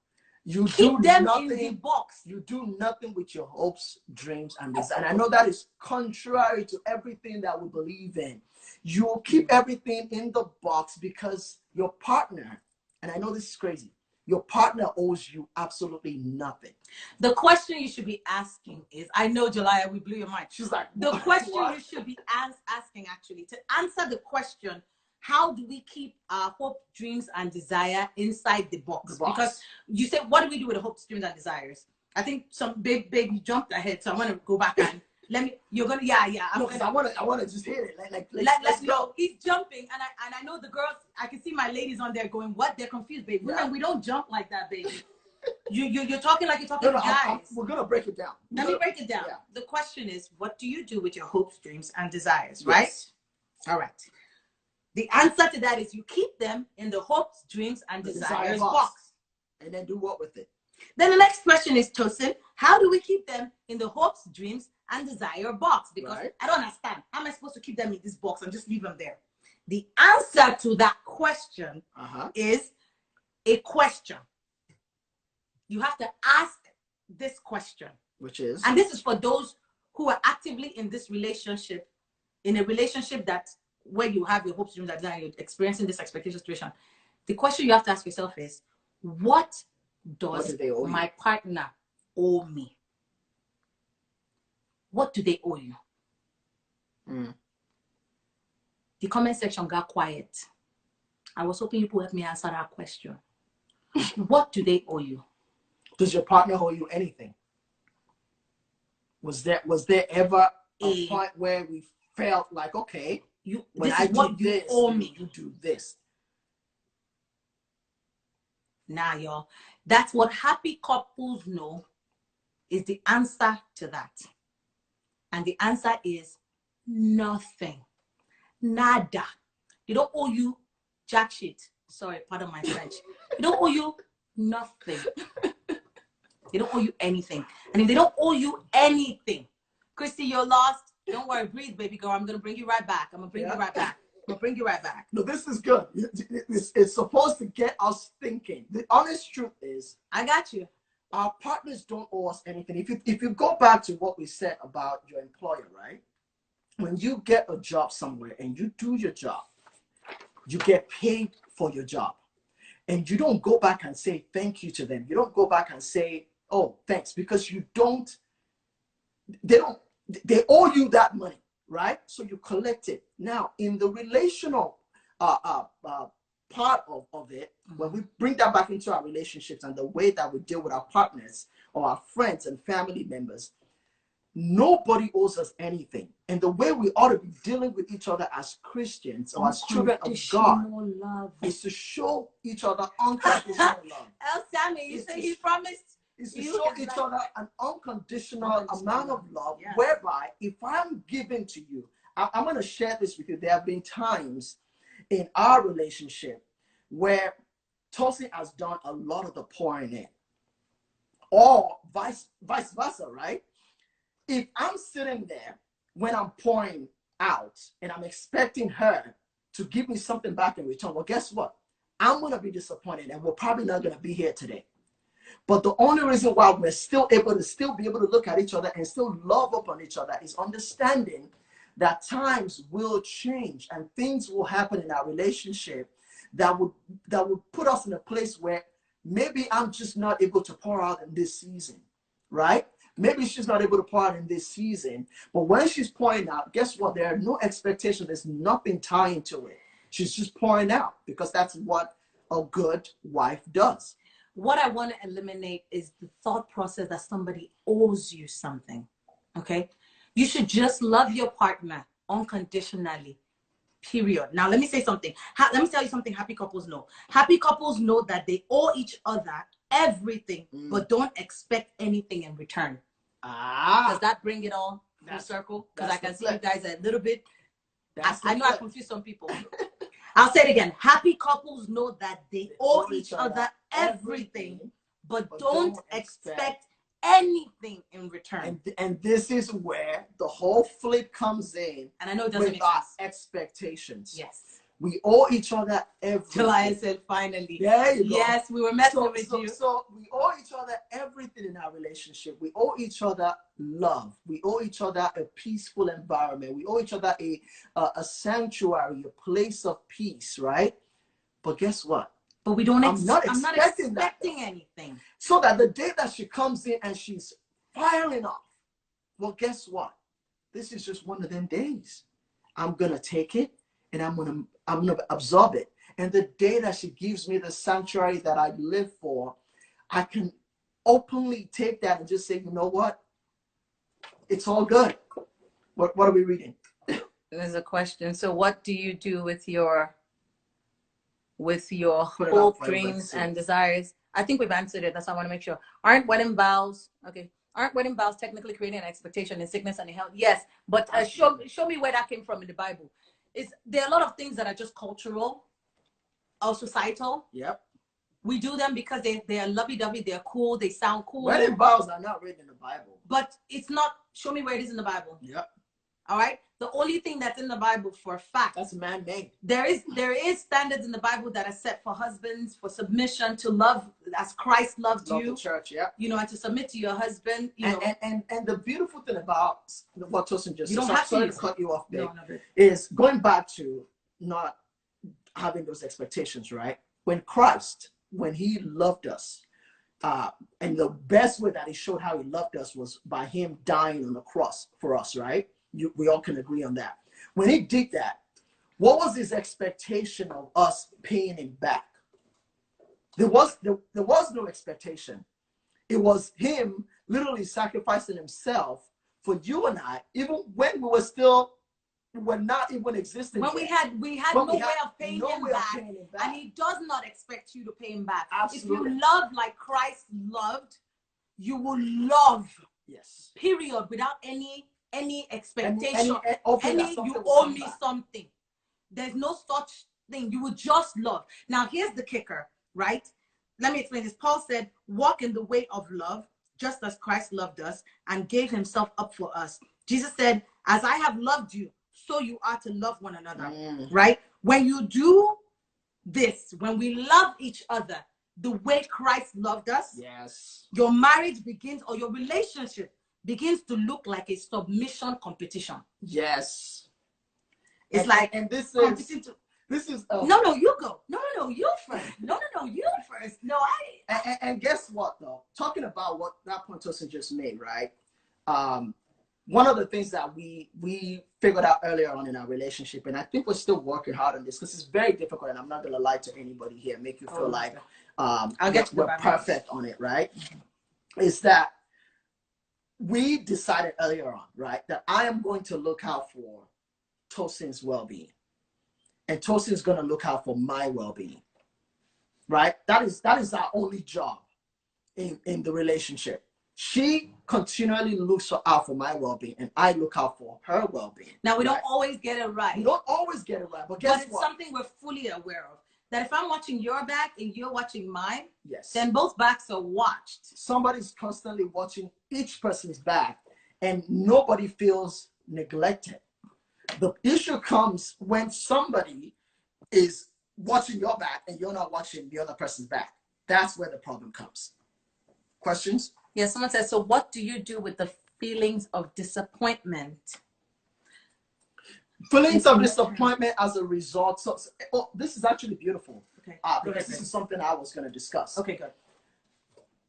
You keep them nothing, in the box. You do nothing with your hopes, dreams, and desires. And I know that is contrary to everything that we believe in. You keep everything in the box because your partner, and I know this is crazy, your partner owes you absolutely nothing. The question you should be asking is, I know, Julia, we blew your mind. She's like, the question you should be asking, actually, to answer the question, how do we keep our hope, dreams, and desire inside the box? Because you said, what do we do with the hopes, dreams, and desires? I think some big you jumped ahead, so I want to go back and you're gonna, I want to just hear it. Let's go. He's jumping, and I know the girls. I can see my ladies on there going, what? They're confused, babe. Women, we don't jump like that, baby. You're talking like you're talking to guys. We're gonna break it down. Let me break it down. Yeah. The question is, what do you do with your hopes, dreams, and desires? Right? Yes. All right. The answer to that is you keep them in the hopes, dreams, and desires box. And then do what with it? Then the next question is, Tosin, how do we keep them in the hopes, dreams, and desire box? Because I don't understand. How am I supposed to keep them in this box and just leave them there? The answer to that question is a question. You have to ask this question. Which is? And this is for those who are actively in this relationship, in a relationship that where you have your hopes, dreams, and you're experiencing this expectation situation. The question you have to ask yourself is, what does my partner owe me? What do they owe you? The comment section got quiet. I was hoping you could help me answer that question. What do they owe you? Does your partner owe you anything? Was there ever a point where we felt like, okay, when I do this, you owe me, you do this? Nah, y'all. That's what happy couples know is the answer to that. And the answer is nothing. Nada. They don't owe you jack shit. Sorry, pardon my French. They don't owe you nothing. They don't owe you anything. And if they don't owe you anything, Christy, you're lost. Don't worry, breathe, baby girl. I'm gonna bring you right back. I'm gonna bring you right back. I'm gonna bring you right back. No, this is good. It's supposed to get us thinking. The honest truth is, I got you. Our partners don't owe us anything. If you go back to what we said about your employer, right? When you get a job somewhere and you do your job, you get paid for your job. And you don't go back and say thank you to them. You don't go back and say, oh, thanks, because they owe you that money, right? So you collect it. Now, in the relational part of it, when we bring that back into our relationships and the way that we deal with our partners or our friends and family members, nobody owes us anything. And the way we ought to be dealing with each other as Christians or as children of God is to show each other unconditional love. El Sammy, you say he promised. Is to show each other an unconditional amount of love, whereby if I'm giving to you, I'm going to share this with you. There have been times in our relationship where Tosin has done a lot of the pouring in, or vice versa, right? If I'm sitting there when I'm pouring out and I'm expecting her to give me something back in return, well, guess what? I'm going to be disappointed and we're probably not going to be here today. But the only reason why we're still able to look at each other and still love upon each other is understanding that times will change and things will happen in our relationship that would put us in a place where maybe I'm just not able to pour out in this season, right? Maybe she's not able to pour out in this season, but when she's pouring out, guess what? There are no expectations. There's nothing tying to it. She's just pouring out because that's what a good wife does. What I want to eliminate is the thought process that somebody owes you something, okay? You should just love your partner unconditionally, period. Now, let me say something. Let me tell you something happy couples know. Happy couples know that they owe each other everything, but don't expect anything in return. Does that bring it all full circle? Because I can see you guys a little bit. I know I confuse some people. I'll say it again. Happy couples know that they owe each other everything, but don't expect anything in return. And this is where the whole flip comes in. And I know it doesn't make sense. Expectations. Yes. We owe each other everything. Till I said finally. There you go. Yes, we were messing with you. So we owe each other everything in our relationship. We owe each other love. We owe each other a peaceful environment. We owe each other a sanctuary, a place of peace, right? But guess what? But we don't. I'm not expecting anything. So that the day that she comes in and she's firing off, well, guess what? This is just one of them days. I'm gonna take it and I'm gonna absorb it. And the day that she gives me the sanctuary that I live for, I can openly take that and just say, you know what? It's all good. What are we reading? There's a question. So what do you do with your hope, dreams, and desires? I think we've answered it. That's why I want to make sure. Aren't wedding vows technically creating an expectation in sickness and in health? Yes, but show me where that came from in the Bible. There are a lot of things that are just cultural or societal. Yep. We do them because they are lovey-dovey, they're cool, they sound cool. Wedding vows are not written in the Bible. But it's not, show me where it is in the Bible. Yep. All right? The only thing that's in the Bible for a fact. That's man-made. There is standards in the Bible that are set for husbands, for submission, to love as Christ loved you. Love the church, yeah. You know, and to submit to your husband. And the beautiful thing about what Tosin just said, sorry to cut you off there, is going back to not having those expectations, right? When Christ, when he loved us, and the best way that he showed how he loved us was by him dying on the cross for us, right? We all can agree on that. When he did that, what was his expectation of us paying him back? There was no expectation. It was him literally sacrificing himself for you and I, even when we were not even existing. When yet. we had no way of paying him back, and he does not expect you to pay him back. Absolutely. If you love like Christ loved, you will love. Yes. Period. Without any expectation. You owe me something. There's no such thing. You will just love. Now here's the kicker, right? Let me explain this. Paul said, walk in the way of love, just as Christ loved us and gave himself up for us. Jesus said, as I have loved you, so you are to love one another, right? When you do this, when we love each other the way Christ loved us, yes, your marriage begins, or your relationship begins to look like a submission competition. Yes. It's this is no, you go. No, you first. No, you first. No, and guess what though? Talking about what that point Tosin just made, right? One of the things that we figured out earlier on in our relationship, and I think we're still working hard on this because it's very difficult, and I'm not gonna lie to anybody here, make you feel like we're perfect on it, right? Is that we decided earlier on, right, that I am going to look out for Tosin's well-being, and Tosin's going to look out for my well-being, right? That is our only job in the relationship. She continually looks out for my well-being, and I look out for her well-being. Now, we don't always get it right. We don't always get it right, but guess what? It's something we're fully aware of. That if I'm watching your back and you're watching mine, yes, then both backs are watched. Somebody's constantly watching each person's back, and nobody feels neglected. The issue comes when somebody is watching your back and you're not watching the other person's back. That's where the problem comes. Questions? Yeah, someone says, so what do you do with the feelings of disappointment? Feelings of disappointment as a result. So this is actually beautiful. Okay. Because this is something I was going to discuss. Okay, good.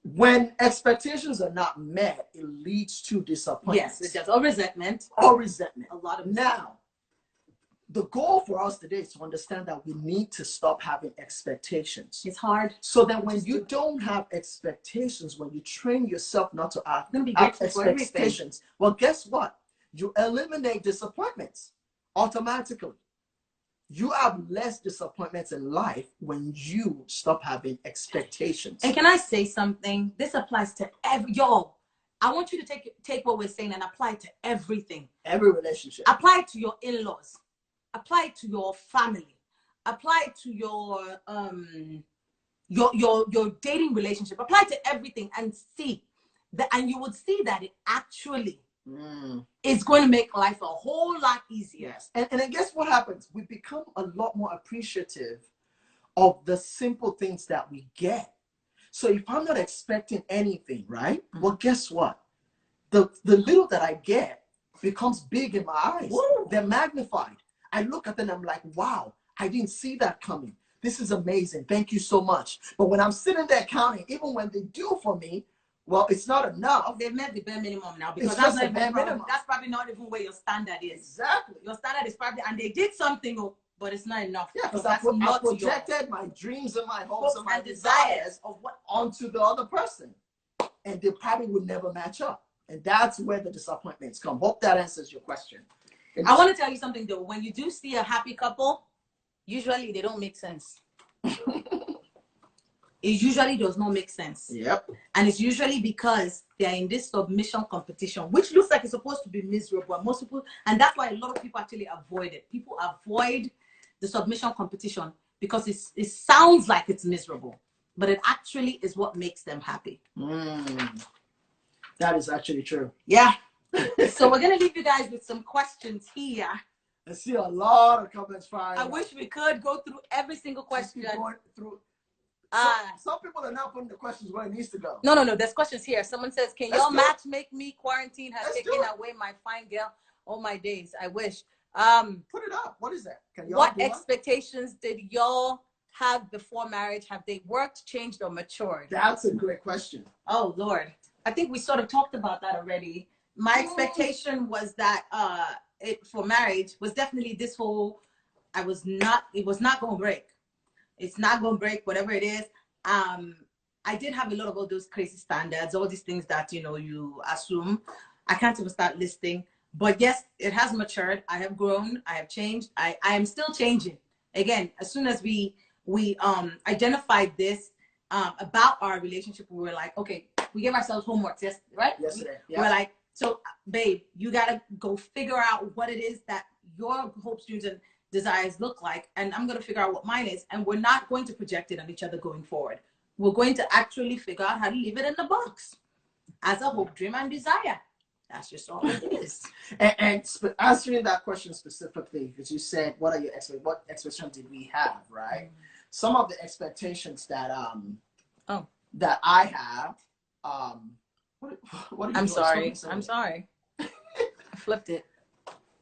When expectations are not met, it leads to disappointment. Yes, it does. Or resentment. Or resentment. A lot of now, the goal for us today is to understand that we need to stop having expectations. It's hard. So that when you don't have expectations, when you train yourself not to have expectations, well, guess what? You eliminate disappointments automatically. You have less disappointments in life when you stop having expectations. And can I say something? This applies to y'all. I want you to take what we're saying and apply it to everything. Every relationship. Apply it to your in-laws. Apply it to your family. Apply it to your dating relationship. Apply it to everything and see and you would see that it actually is going to make life a whole lot easier. Yes. And then guess what happens? We become a lot more appreciative of the simple things that we get. So if I'm not expecting anything, right? Well, guess what? The little that I get becomes big in my eyes. Woo. They're magnified. I look at them and I'm like, wow, I didn't see that coming. This is amazing. Thank you so much. But when I'm sitting there counting, even when they do for me, well, it's not enough. They've met the bare minimum now, because that's not even minimum. That's probably not even where your standard is. Exactly. Your standard is probably, and they did something, but it's not enough. Yeah, because I projected my dreams and my hopes and my desires of what onto the other person, and they probably would never match up. And that's where the disappointments come. Hope that answers your question. I want to tell you something though. When you do see a happy couple, usually they don't make sense. It usually does not make sense. Yep. And it's usually because they're in this submission competition, which looks like it's supposed to be miserable. And most people, and that's why a lot of people actually avoid it. People avoid the submission competition because it sounds like it's miserable, but it actually is what makes them happy. That is actually true. Yeah. So we're going to leave you guys with some questions here. I see a lot of comments flying. I wish we could go through every single question. Some people are now putting the questions where it needs to go. No. There's questions here. Someone says, can y'all match make me? Quarantine has taken away my fine girl. All my days. I wish. Put it up. What is that? What expectations did y'all have before marriage? Have they worked, changed, or matured? That's a great question. Oh, Lord. I think we sort of talked about that already. My expectation was that for marriage was definitely this whole, it was not going to break. It's not going to break, whatever it is. I did have a lot of all those crazy standards, all these things that, you assume. I can't even start listing. But yes, it has matured. I have grown. I have changed. I am still changing. Again, as soon as we identified this about our relationship, we were like, okay, we gave ourselves homework, yes, right? Yesterday. Yeah. We're like, so babe, you got to go figure out what it is that your hopes, dreams, and desires look like. And I'm going to figure out what mine is. And we're not going to project it on each other going forward. We're going to actually figure out how to leave it in the box as a hope, dream, and desire. That's just all it is. and answering that question specifically, because you said, what expectations did we have, right? Some of the expectations that that I have, what I'm sorry. I flipped it.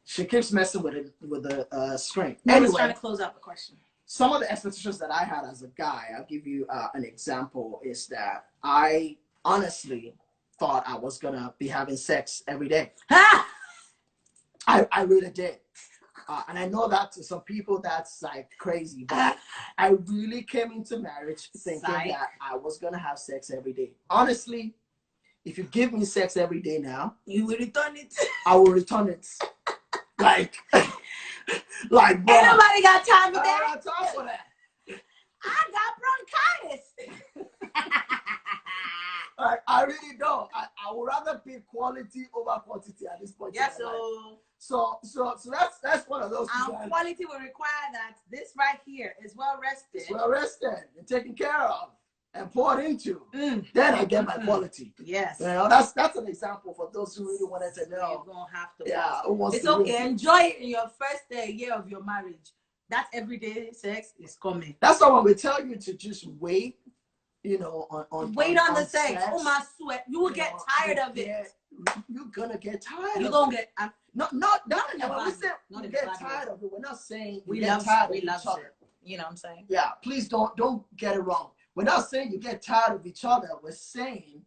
She keeps messing with it with the screen. I was trying to close out the question. Some of the expectations that I had as a guy, I'll give you an example, is that I honestly thought I was gonna be having sex every day. I really did. And I know that to some people that's like crazy, but I really came into marriage thinking that I was gonna have sex every day. Honestly, if you give me sex every day now, you will return it. I will return it. Like, ain't nobody got time for that. I got time for that. I got bronchitis. I really don't. I would rather pick quality over quantity at this point. Yeah, so that's one of those things. Quality will require that this right here is well rested. It's well rested and taken care of and poured into. Then I get my quality. Yes. That's an example for those who really wanted to know. You're gonna have to. Yeah. It's okay. Enjoy it in your first year of your marriage. That everyday sex is coming. That's why when we tell you to just wait, on the sex. Oh my sweat! You will get tired of it. You're gonna get tired. You're gonna get. Not when we say you get tired of it. We're not saying we love it. You know what I'm saying? Yeah. Please don't get it wrong. We're not saying you get tired of each other. We're saying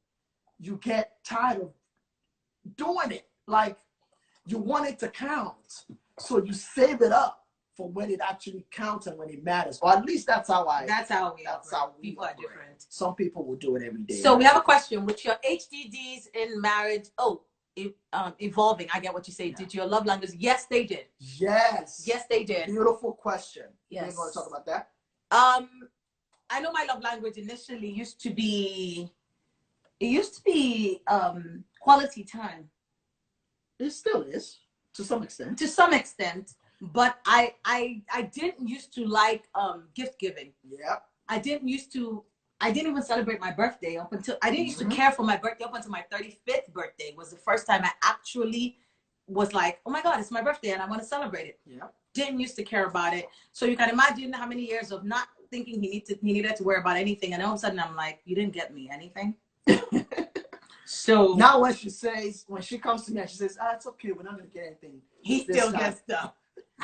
you get tired of doing it. Like you want it to count, so you save it up for when it actually counts and when it matters. Or at least that's how people are different. Some people will do it every day. So we have a question. With your HDDs in marriage, evolving, I get what you say. Yeah. Did your love language? Yes, they did. Yes, they did. Beautiful question. Yes. We're going to talk about that. I know my love language initially used to be quality time. It still is, to some extent. But I didn't used to like gift giving. Yeah. I didn't used to. I didn't even celebrate my birthday up until, I didn't used to care for my birthday up until my 35th birthday was the first time I actually was like, oh my God, it's my birthday and I want to celebrate it. Yeah. Didn't used to care about it. So you can imagine how many years of not thinking he needed to worry about anything. And all of a sudden I'm like, you didn't get me anything. So now when she comes to me and she says, it's okay, we're not going to get anything. He still gets stuff.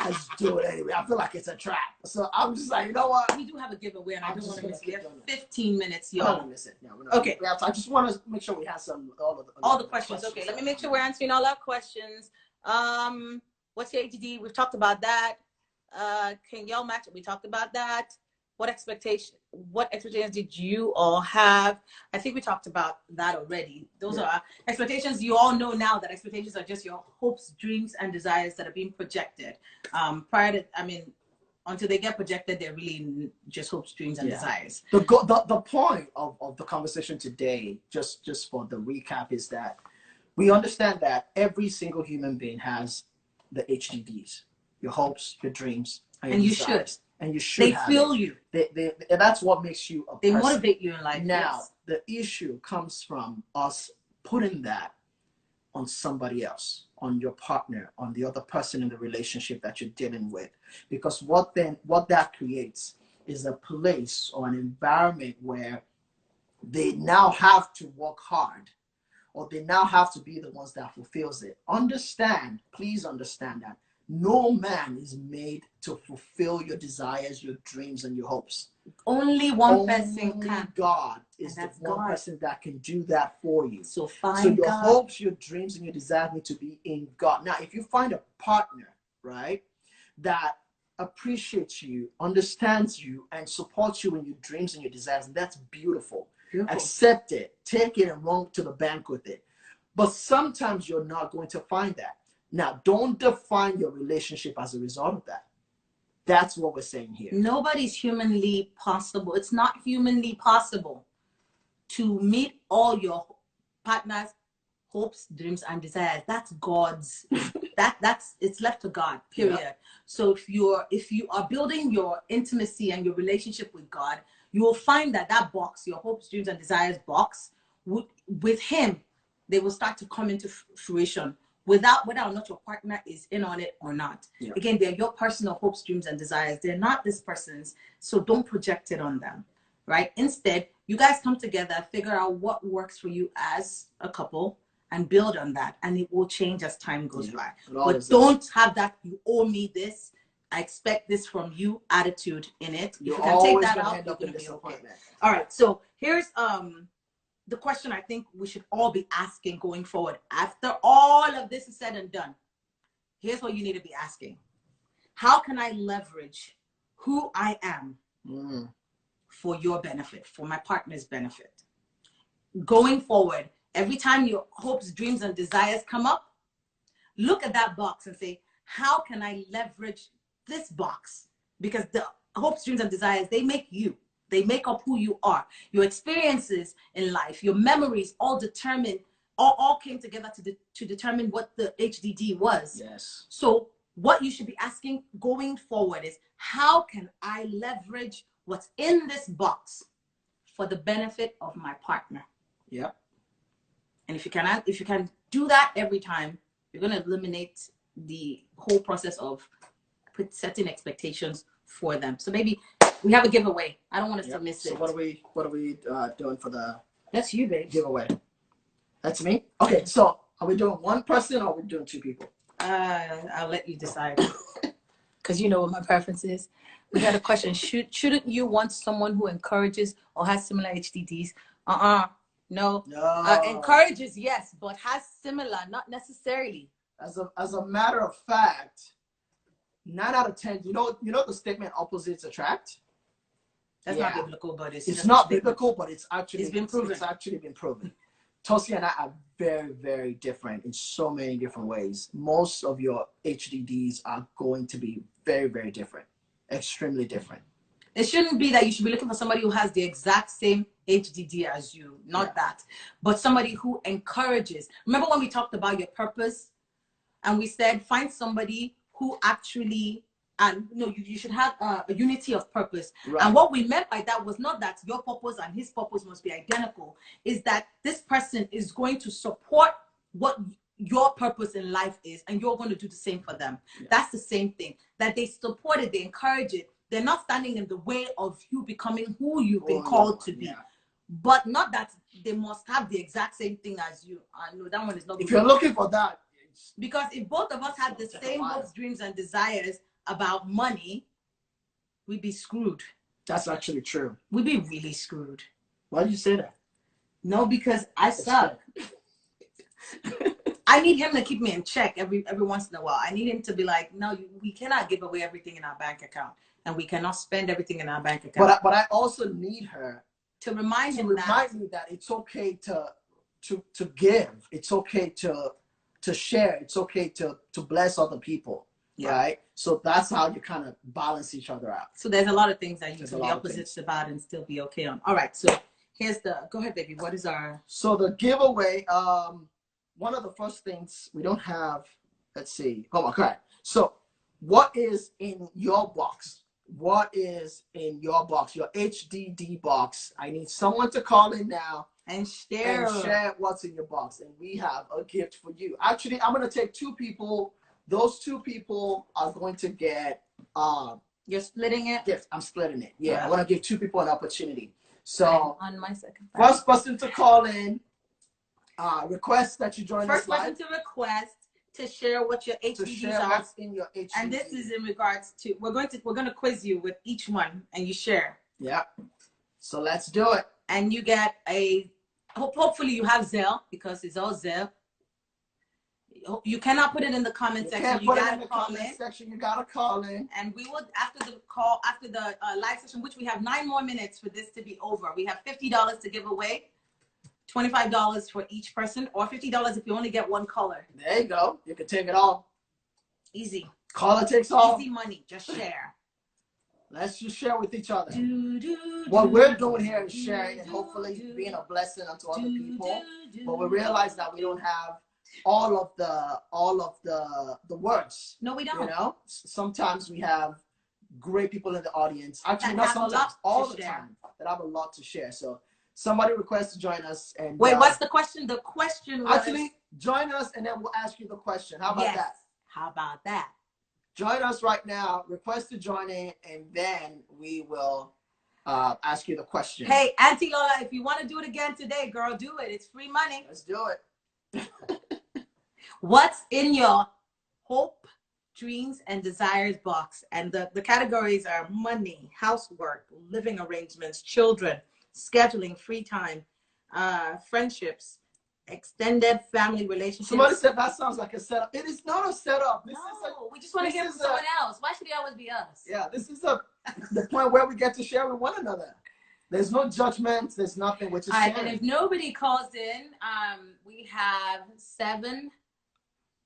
I just do it anyway. I feel like it's a trap. So I'm just like, you know what? We do have a giveaway, and I don't want to miss it. We have 15 minutes, y'all. I don't want to miss it. No, okay. I just want to make sure we have all the questions. Okay, let me make sure we're answering all our questions. What's your HDD? We've talked about that. Can y'all match it? We talked about that. What expectations did you all have? I think we talked about that already. Those are expectations. You all know now that expectations are just your hopes, dreams, and desires that are being projected. Until they get projected, they're really just hopes, dreams, and desires. The point of the conversation today, just for the recap, is that we understand that every single human being has the HDDs, your hopes, your dreams, and you should. And you should. They feel you. That's what makes you a person. They motivate you in life. Now, the issue comes from us putting that on somebody else, on your partner, on the other person in the relationship that you're dealing with. Because what that creates is a place or an environment where they now have to work hard, or they now have to be the ones that fulfills it. Please understand that no man is made to fulfill your desires, your dreams, and your hopes. Only one person can. God is the one person that can do that for you. So your hopes, your dreams, and your desires need to be in God. Now, if you find a partner, right, that appreciates you, understands you, and supports you in your dreams and your desires, that's beautiful. Accept it, take it, and run to the bank with it. But sometimes you're not going to find that. Now, don't define your relationship as a result of that. That's what we're saying here. Nobody's humanly possible. It's not humanly possible to meet all your partner's hopes, dreams, and desires. That's God's. It's left to God, period. Yeah. So if you are building your intimacy and your relationship with God, you will find that box, your hopes, dreams, and desires box, with Him, they will start to come into fruition. Whether or not your partner is in on it or not. Yeah. Again, they're your personal hopes, dreams, and desires. They're not this person's, so don't project it on them, right? Instead, you guys come together, figure out what works for you as a couple, and build on that, and it will change as time goes by. But don't have that, you owe me this, I expect this from you attitude in it. If you can take that out, you're going to be okay. All right, so here's the question I think we should all be asking going forward. After all of this is said and done, here's what you need to be asking. How can I leverage who I am for your benefit, for my partner's benefit? Going forward, every time your hopes, dreams, and desires come up, look at that box and say, how can I leverage this box? Because the hopes, dreams, and desires, they make you. They make up who you are. Your experiences in life, your memories all came together to determine what the HDD was. Yes. So what you should be asking going forward is, how can I leverage what's in this box for the benefit of my partner? Yeah. And if you can do that every time, you're going to eliminate the whole process of setting expectations for them. So maybe we have a giveaway. I don't want us to miss it. So what are we doing for the? That's you, babe. Giveaway. That's me. Okay. So are we doing one person or are we doing two people? I'll let you decide. Because you know what my preference is. We got a question. Shouldn't you want someone who encourages or has similar HDDs? No. Encourages, yes, but has similar, not necessarily. As a matter of fact, 9 out of 10. You know the statement opposites attract. That's not biblical, but it's not biblical, but it's been proven. It's actually been proven. Tosi and I are very, very different in so many different ways. Most of your HDDs are going to be very, very different, extremely different. It shouldn't be that you should be looking for somebody who has the exact same HDD as you, not that, but somebody who encourages. Remember when we talked about your purpose, and we said find somebody who actually and you should have a unity of purpose. Right. And what we meant by that was not that your purpose and his purpose must be identical, is that this person is going to support what your purpose in life is, and you're going to do the same for them. Yeah. That's the same thing, that they support it, they encourage it. They're not standing in the way of you becoming who you've been called to be. Yeah. But not that they must have the exact same thing as you. I know that one is not. If you're looking for that, because if both of us had the same hopes, dreams, and desires about money, we'd be screwed. That's actually true. We'd be really screwed. Why did you say that? No, because I suck. I need him to keep me in check every once in a while. I need him to be like, no, we cannot give away everything in our bank account, and we cannot spend everything in our bank account. But I also need her to remind me that it's okay to give. It's okay to share. It's okay to bless other people. Yeah. Right? So that's how you kind of balance each other out. So there's a lot of things that you can be opposites about and still be okay on. All right. So here's go ahead, baby. What is our... So the giveaway, one of the first things we don't have, let's see. Oh, okay. So what is in your box? What is in your box? Your HDD box. I need someone to call in now and share what's in your box. And we have a gift for you. Actually, I'm going to take 2 people. Those 2 people are going to get you're splitting it? Gift. I'm splitting it. Yeah, I want to give 2 people an opportunity. So on my second first person to call in, request that you join first us live. Person to request to share what your HDDs are. What's in your HDD. And this is in regards to we're going to quiz you with each one, and you share. Yeah. So let's do it. And you get hopefully you have Zelle, because it's all Zelle. You cannot put it in the comment section. You gotta call in. You gotta call in. And we will, after the live session, which we have 9 more minutes for this to be over. We have $50 to give away, $25 for each person, or $50 if you only get 1 caller. There you go. You can take it all. Easy. Caller takes all. Easy money. Just share. Let's just share with each other. What we're doing here is sharing and hopefully being a blessing unto other people. But we realize that we don't have all of the words. No, we don't. You know, sometimes we have great people in the audience. Actually, not sometimes, all the time, that have a lot to share. So somebody requests to join us. And wait, what's the question? The question was... Actually, join us and then we'll ask you the question. How about that? How about that? Join us right now. Request to join in, and then we will ask you the question. Hey, Auntie Lola, if you want to do it again today, girl, do it. It's free money. Let's do it. What's in your hope, dreams, and desires box? And the categories are money, housework, living arrangements, children, scheduling, free time, friendships, extended family relationships. Somebody said that sounds like a setup. It is not a setup. We just want to hear from someone else. Why should it always be us? Yeah, this is the point where we get to share with one another. There's no judgment. There's nothing. Which is all right, and if nobody calls in, we have 7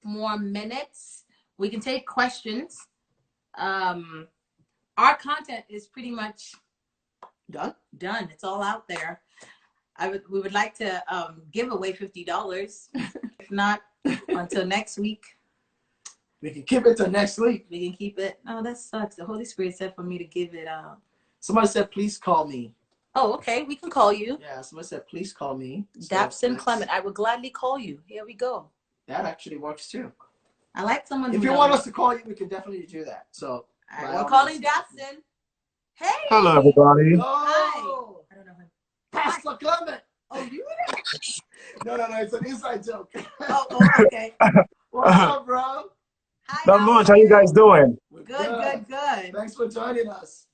more minutes. We can take questions. Our content is pretty much done. It's all out there. We would like to give away $50. If not, until next week. We can keep it till next week. We can keep it. Oh, that sucks. The Holy Spirit said for me to give it out. Somebody said, please call me. Oh, okay. We can call you. Yeah, somebody said, please call me. Dapson Clement. I would gladly call you. Here we go. That actually works too. I like someone. If you want us to call you, we can definitely do that. So we're calling Dapson. Hey. Hello, everybody. Hi. I don't know him. Pastor Clement. Oh, you? No. It's an inside joke. Oh, okay. What's up, bro? Hi. Not much. How you guys doing? Good. Thanks for joining us.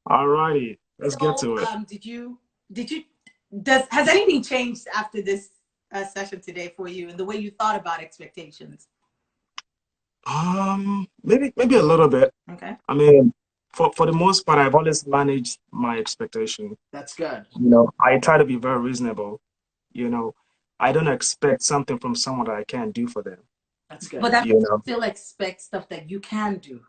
All righty. Let's get to it. Has anything changed after this session today for you and the way you thought about expectations? Maybe a little bit. Okay. I mean, for the most part, I've always managed my expectation. That's good. You know, I try to be very reasonable. You know, I don't expect something from someone that I can't do for them. That's good. But that still expect stuff that you can do.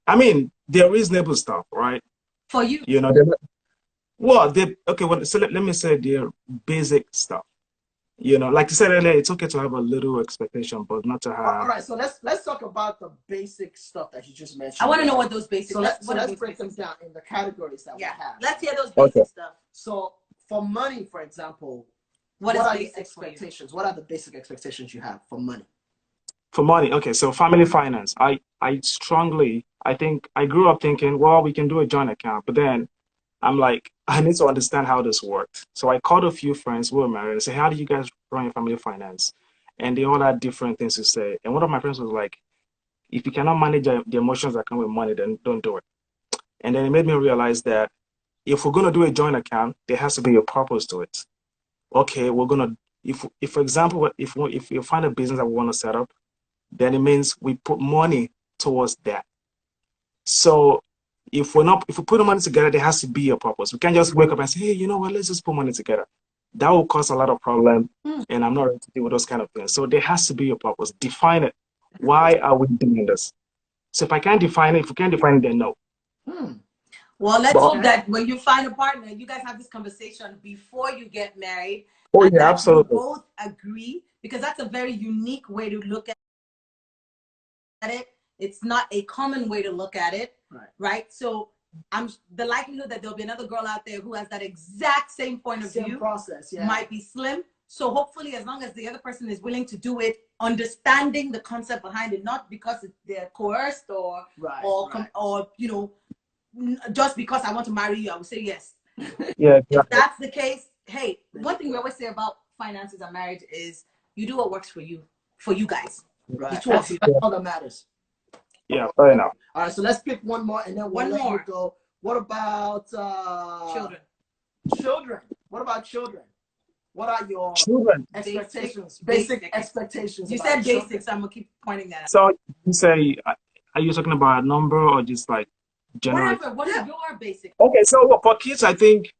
I mean, they're reasonable stuff, right? For you. You know, okay. Well, so let me say they're basic stuff. You know, like you said earlier, it's okay to have a little expectation, but not to have. All right, so let's talk about the basic stuff that you just mentioned. I want to know what those basic. So let's break them down in the categories that we have. Let's hear those basic stuff. So for money, for example, what are the expectations? What are the basic expectations you have for money? For money, okay. So family finance. I think I grew up thinking, well, we can do a joint account, but then I'm like, I need to understand how this works. So I called a few friends who were married and said, how do you guys run your family finance? And they all had different things to say. And one of my friends was like, if you cannot manage the emotions that come with money, then don't do it. And then it made me realize that if we're going to do a joint account, there has to be a purpose to it. Okay, we're going to, if for example, if you find a business that we want to set up, then it means we put money towards that. So if we put the money together, there has to be a purpose. We can't just wake up and say, hey, you know what, let's just put money together. That will cause a lot of problem, and I'm not ready to deal with those kind of things. So there has to be a purpose. Define it. Why are we doing this? So if I can't define it, if we can't define it, then no. Well, let's hope that when you find a partner, you guys have this conversation before you get married. Oh, yeah, absolutely. You both agree, because that's a very unique way to look at it. It's not a common way to look at it, right? So the likelihood that there'll be another girl out there who has that exact same point of view process, might be slim. So hopefully, as long as the other person is willing to do it, understanding the concept behind it, not because they're coerced or you know, just because I want to marry you, I will say yes. Yeah, exactly. If that's the case, hey, one thing we always say about finances and marriage is you do what works for you guys. Right. That's all that matters. Yeah, fair enough. All right, so let's pick one more, and then we'll let you go. What about children? Children. What about children? What are your expectations? Basic expectations. You said basics. I'm gonna keep pointing that out. So you say, are you talking about a number or just like general? Whatever. What is your basic? Okay, so for kids, I think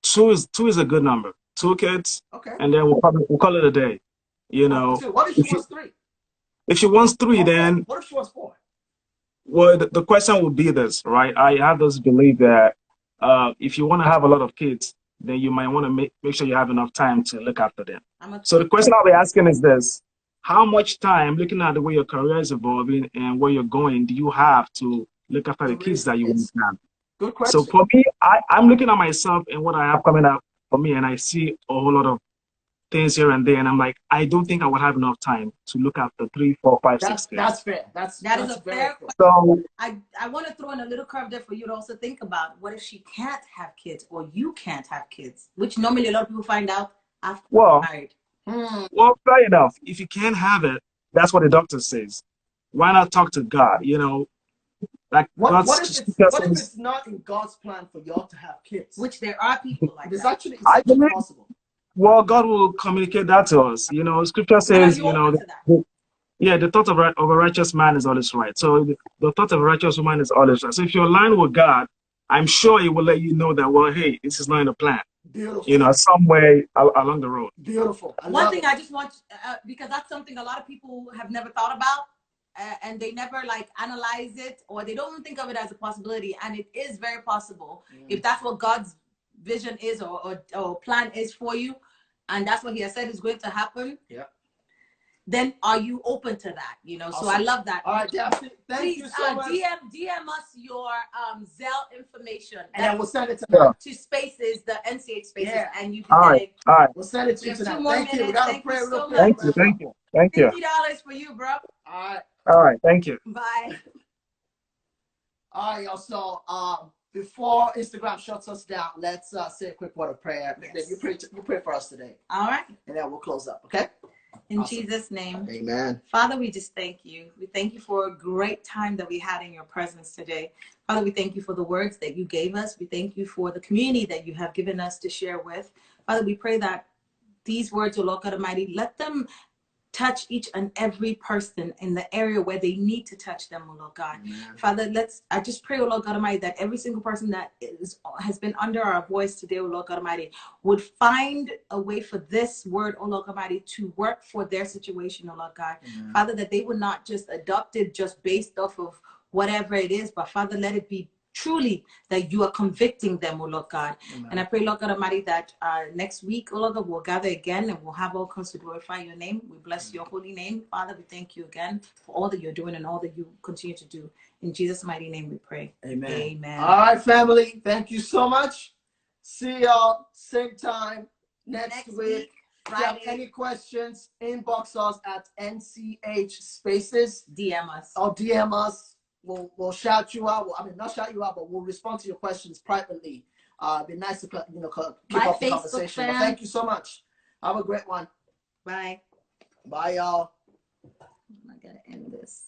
two is a good number. 2 kids. Okay. And then we'll call it a day. You know. What if she wants 3? If she wants 3, then what if she wants 4? Well, the question would be this, right? I have this belief that if you want to have a lot of kids, then you might want to make sure you have enough time to look after them. So the question I'll be asking is this: how much time, looking at the way your career is evolving and where you're going, do you have to look after the kids that you want to have? Good question. So for me, I'm looking at myself and what I have coming up for me, and I see a whole lot of things here and there, and I'm like, I don't think I would have enough time to look after 3, 4, 5, 6 kids. That's fair. That is a fair question. So I want to throw in a little curve there for you to also think about. What if she can't have kids, or you can't have kids, which normally a lot of people find out after married. Well, fair enough. If you can't have it, that's what the doctor says. Why not talk to God? You know, like what if it's not in God's plan for y'all to have kids? Which there are people like it's that. Actually possible. Well, God will communicate that to us. You know, Scripture says, you know, the thought of a righteous man is always right. So the thought of a righteous woman is always right. So if you're aligned with God, I'm sure He will let you know that, well, hey, this is not in the plan. Beautiful. You know, some way along the road. Beautiful. One thing I just want, because that's something a lot of people have never thought about, and they never like analyze it, or they don't think of it as a possibility. And it is very possible if that's what God's vision is or plan is for you, and that's what He has said is going to happen. Yeah. Then are you open to that? You know, awesome. So I love that. All right, thank you so much. DM us your Zelle information, and then we'll send it to Spaces, the NCH Spaces, and you can all right. We'll send it to you tonight. Thank you. We got to pray real quick. Thank you. $50 for you, bro. All right. Thank you. Bye. All right, y'all. So before Instagram shuts us down, let's say a quick word of prayer. Yes. You pray for us today. All right. And then we'll close up, okay? In awesome. Jesus' name. Amen. Father, we just thank you. We thank you for a great time that we had in your presence today. Father, we thank you for the words that you gave us. We thank you for the community that you have given us to share with. Father, we pray that these words, O Lord God Almighty, let them touch each and every person in the area where they need to touch them, oh Lord God. Amen. Father, I just pray, oh Lord God Almighty, that every single person that has been under our voice today, oh Lord God Almighty, would find a way for this word, oh Lord God Almighty, to work for their situation, oh Lord God. Amen. Father, that they would not just adopt it just based off of whatever it is, but Father, let it be truly that you are convicting them, oh Lord God. Amen. And I pray, Lord God Almighty, that next week, oh Lord God, we'll gather again and we'll have all cause to glorify your name. We bless your holy name. Father, we thank you again for all that you're doing and all that you continue to do. In Jesus' mighty name we pray. Amen. Amen. All right, family. Thank you so much. See y'all same time next week. If you have any questions, inbox us at NCH Spaces. DM us. Or DM us. We'll shout you out. I mean, not shout you out, but we'll respond to your questions privately. It'd be nice to keep up the conversation. But thank you so much. Have a great one. Bye. Bye, y'all. I gotta end this.